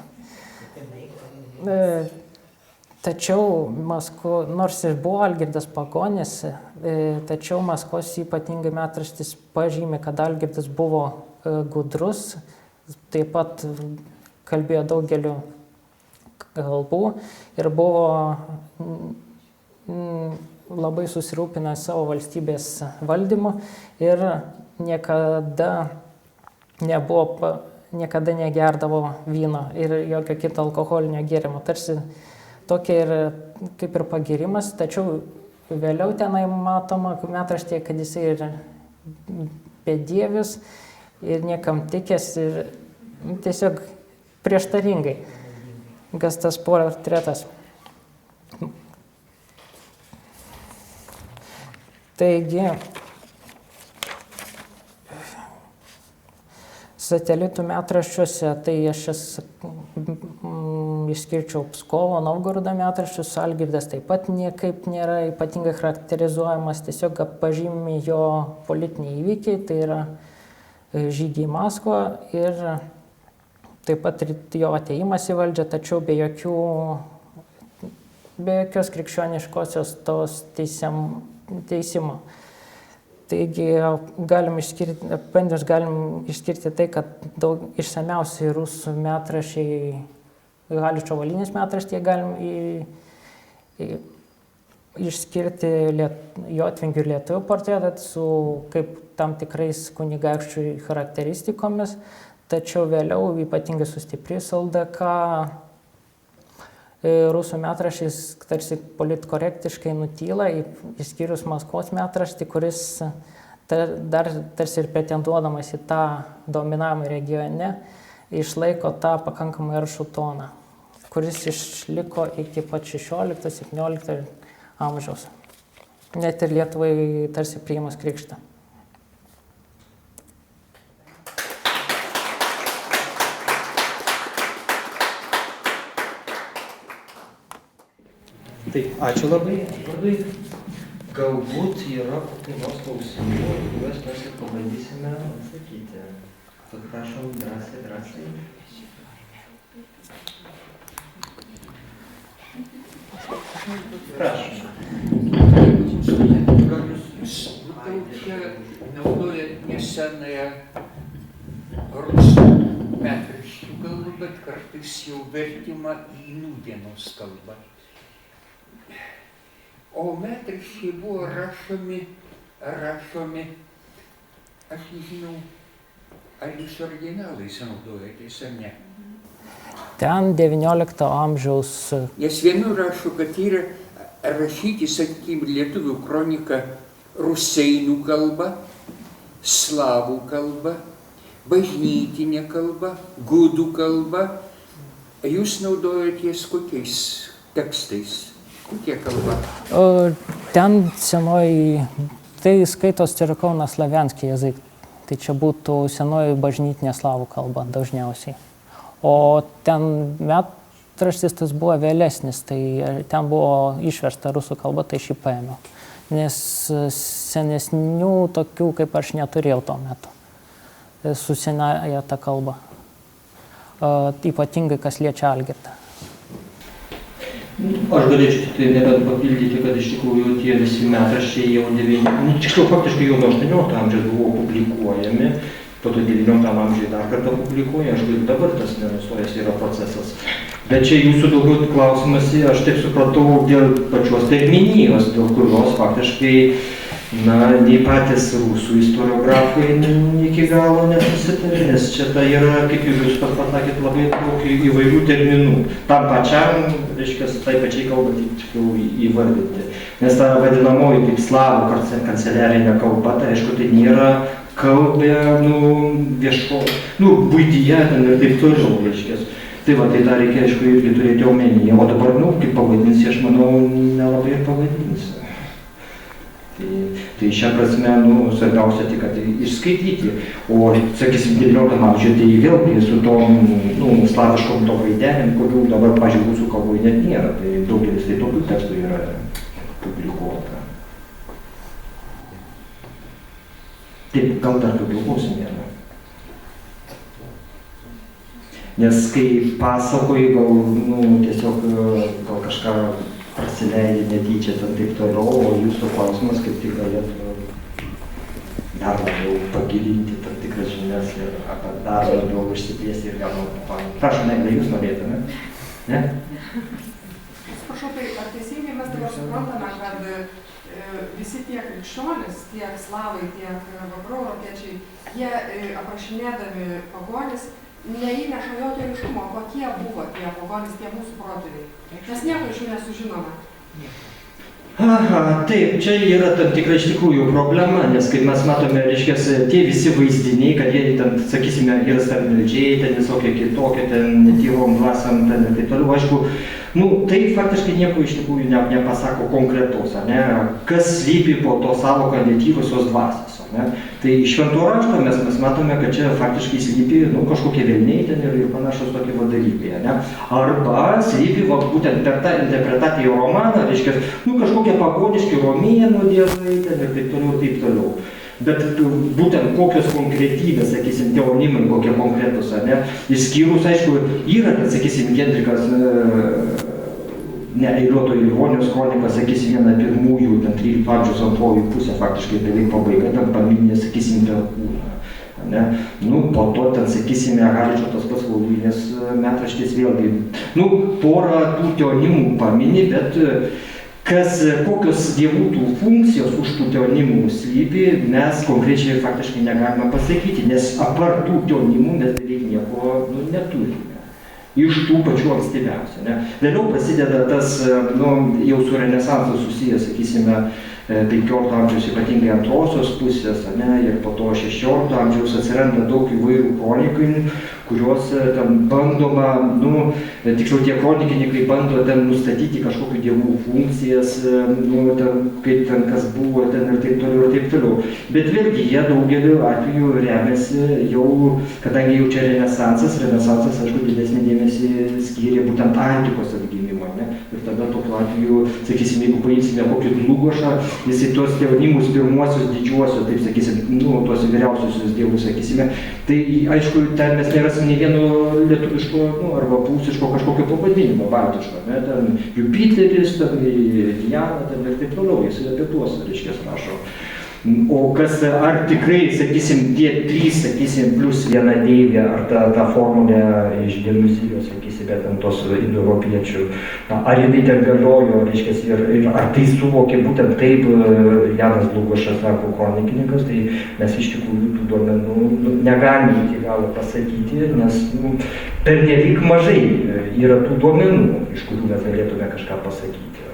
Tačiau nors ir buvo Algirdas pagonis, tačiau Maskvos ypatingai metraštis pažymė, kad Algirdas buvo gudrus, taip pat kalbėjo daugeliu kalbų ir buvo labai susirūpinęs savo valstybės valdymu ir niekada negerdavo vyno ir jokio kito alkoholinio gėrimo. Tarsi tokia ir kaip ir pagyrimas, tačiau vėliau tenai matoma metraštyje, kad jisai ir bedievis ir niekam tikęs ir tiesiog prieštaringai. Kas tas portretas. Taigi, satelitų metraščiuose, tai aš išskirčiau Pskovo, Novgorodo metraščius, Algirdas taip pat niekaip nėra ypatingai charakterizuojamas, tiesiog pažymi jo politiniai įvykiai, tai yra žygiai į Maskvą ir taip pat jo atėjimas į valdžią, tačiau be jokios krikščioniškosios tos teisimo. Taigi galim išskirti tai, kad daug išsamiausiai rusų metraščiai, Haličo Volynės metraštyje galim išskirti Jotvingių ir lietuvių portretą su kaip tam tikrais kunigaikščių charakteristikomis, tačiau vėliau ypatingai sustiprėjus LDK rusų metraštis tarsi politkorektiškai nutyla, išskyrus Maskvos metraštį, kuris dar tarsi ir pretenduodamas į tą dominavimą regione, išlaiko tą pakankamai aršų toną, kuris išliko iki pat 16-17 amžiaus. Net ir Lietuvai tarsi priėmus krikštą. Taip, ačiū labai. Galbūt yra kokių nors klausimų, kuriuos mes ir pabandysime atsakyti. Tad prašom drąsiai. Prašom. Gal jūs čia naudojat nesenąją rusų metraščių kalbą, bet kartais jau vertimą į nūdienos kalbą. O metraščiai buvo rašomi, aš nežinau, ar jūs originalais naudojatės ar ne. Ten 19 amžiaus. Nes vienur rašo, kad yra rašyti, sakykime, lietuvių kroniką rusėnų kalba, slavų kalba, bažnytinė kalba, gudų kalba. Jūs naudojatės kokiais tekstais? Kokia kalba? Ten senoji, tai skaitos cerkovno-slavianskį jazyk, tai čia būtų senoji bažnytinė slavų kalba dažniausiai. O ten metraštis tas buvo vėlesnis, tai ten buvo išversta rusų kalba, tai šį paėmiau. Nes senesnių tokių kaip aš neturėjau tuo metu, su senaja ta kalba, ypatingai kas liečia Algirdą. Aš galėčiau tik tai nebent papildyti, kad iš tikrųjų tie visi metraščiai jau faktiškai jau nuo 18 amžiaus buvo publikuojami, po to 19 amžiuje dar kartą publikuoja, aš galiu dabar tas nenustojas yra procesas. Bet čia jūsų daugiau klausimas, aš taip supratau, dėl pačios terminijos, dėl kurios faktiškai Na, nei patys rusų istoriografai iki galo nesusitarė, nes čia tai yra, kaip jūs pats pasakėt, labai daug įvairių terminų. Tam pačiam, reiškia, tai pačiai kalba tiksliau įvardinti. Nes ta vadinamoji kaip slavų kanceliarinė kalba, tai aišku, tai nėra kalbė, viešo, buityje ten ir taip toliau, reiškia. Tai va, tai tą reikia, aišku, irgi turėti omenyje. O dabar, kaip pavadinsi, aš manau, nelabai ir pavadinsi. Tai šią prasme, svarbiausia tik, kad išskaityti. O, sakysim, 19 amžiuje tai vėlgi su tom, slaviškom to raidelėm, kurių dabar, pažiūrėjau, mūsų kalboje net nėra. Tai daugelis tai tokių tekstų yra publikuota. Taip, gal dar daugiau klausimėlė. Nes kai pasakoji, tiesiog gal kažką prasileidė netyčia ten taip toliau, o jūsų klausimas kaip tik galėtų dar labiau pagilinti tam tikras žinias ir apie dar labiau išsiplėsti ir gal prašau, Negle, jūs norėtume? Ne? Atsiprašau, tai ar teisingai mes dabar suprantame, kad visi tie krikščionys, tiek slavai, tiek vakarų europiečiai, jie aprašinėdami pagonis neįneša jokio aiškumo, kokie buvo tie pagonys, tie mūsų protėviai. Mes nieko iš jų nesužinome. Aha, taip, čia yra tam tikra iš tikrųjų problema, nes kaip mes matome, reiškia, tie visi vaizdiniai, kad jie ten, sakysime, yra starmeldžiai, ten visokie kitokie, ten netyvom dvasiam, ten ir taip toliau, aišku, tai faktiškai nieko iš tikrųjų nepasako konkretos, ne, kas slypi po to sąvoką netyrusios dvasios, ne. Tai švento rašto mes matome, kad čia faktiškai slypi, kažkokie velniai ten ir panašus tokie dalykai, ne. Arba slypi, būtent per tą interpretaciją romaną, reiškia, kažkokie pagoniški romėnų dievai ten ir taip toliau. Bet būtent kokios konkretybės, sakysim, teonimai, kokie konkretus, ne, išskyrus, aišku, yra, kad, sakysim, Gendrikas, Eiliuotojo Livonijos kronika, sakysim, viena pirmųjų, ten 13 amžiaus antroji pusė, faktiškai beveik pabaiga, ten paminė, sakysim, Perkūną. Ne? Po to ten, sakysime, Haličio tas pats Voluinės metraštis vėlgi, porą tų teonimų paminė, bet kokios dievų tų funkcijos už tų teonimų slypi, mes konkrečiai faktiškai negalime pasakyti, nes apart tų teonimų mes beveik nieko neturime. Iš tų pačių ankstyviausių. Vėliau prasideda tas, jau su renesansu susijęs, sakysime, 15 amžiaus ypatingai antrosios pusės, ir po to 16 amžiaus atsiranda daug įvairių kronikinių, kurios ten bandoma, tiksliau tie kronikininkai bando ten nustatyti kažkokių dievų funkcijas, kaip ten kas buvo ten ir taip toliau. Bet vėlgi jie daugeliu atveju remiasi jau, kadangi jau čia renesansas, aišku, didesnį dėmesį skyrė būtent antikos atgimimo, ne? Ir tada tokiu atveju, sakysim, jeigu paimsime kokį Dlugošą, jisai tuos teonimus pirmuosius didžiuosius, taip sakysim, tuos vyriausiusius dievus, sakysime, tai aišku, ten mes nerasim nei vieno lietuviško, arba prūsiško kažkokio pavadinimo, baltiško, ne, ten Jupiteris, ten Diana, ten ir taip toliau, jis apie tuos, reiškia, rašo. O kas, ar tikrai, sakysim, tie trys, sakysim, plus viena deivė, ar ta formulė iš Deluzijos, sakysim, bet ant tos indoeuropiečių, ar jinai ten galiojo, reiškia, ir ar tai suvokė būtent taip Janas Dlugošas, sako kronikininkas, tai mes iš tikrųjų tų duomenų negalime iki galo pasakyti, nes pernelyg mažai yra tų duomenų, iš kurių mes galėtume kažką pasakyti,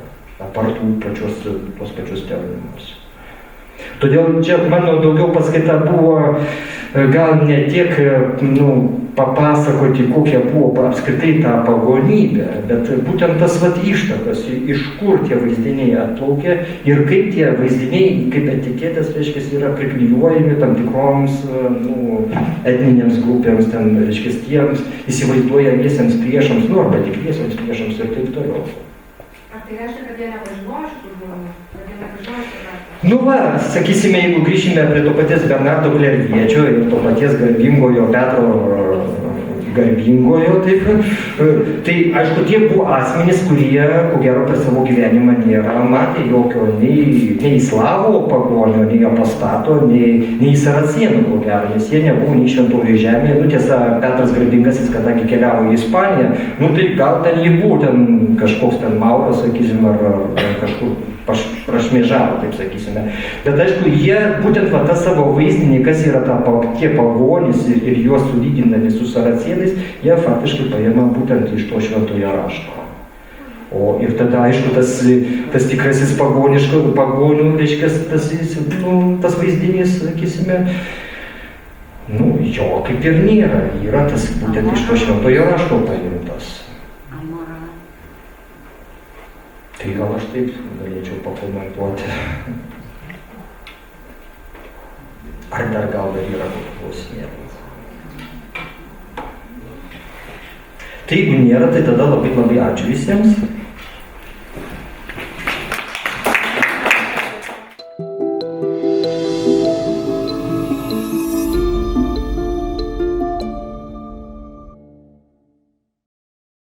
apart tos pačius teorimus. Todėl čia mano daugiau paskaita buvo gal ne tiek papasakoti, kokia buvo apskritai ta pagonybė, bet būtent tas ištakas, iš kur tie vaizdiniai atplaukia ir kaip tie vaizdiniai, kaip etiketės, reiškia, yra priklijuojami tam tikroms etninėms grupėms, ten, reiškia, tiems įsivaizduojamiesiems priešams, arba tikriesiems priešams ir taip toliau. Ar tai reiškia, kad jie nepažinojo šitų žmonių? Kad jie nepažinojo sakysime, jeigu grįšime prie to paties Bernardo Klerviečio ir to paties garbingojo Petro garbingojo, taip. Tai aišku, tie buvo asmenys, kurie, ko gero, per savo gyvenimą nėra matę jokio nei slavų pagonio, nei apostato, nei saracėnų, ko gero, nes jie nebuvo nei šventojo žemėje. Nu, tiesa, Petras Garbingasis, kadangi keliavo į Ispaniją, nu, tai gal ten jį buvo, ten kažkoks ten Mauras, sakysim, ar kažkur prašmėžavo, taip sakysime. Bet aišku, jie būtent va tą savo vaizdinį, kas yra tie pagonys ir juos sulygindami su saracėnais, jie faktiškai paima būtent iš to šventojo rašto. O ir tada, aišku, tas tikrasis pagonių, reiškia, tas vaizdinys, sakysime, nu, jo kaip ir nėra, yra tas būtent iš to šventojo rašto paimtas. Tai gal aš taip galėčiau pakomentuoti. Ar dar yra kokių klausimėlių? Tai jeigu nėra, tai tada labai ačiū visiems.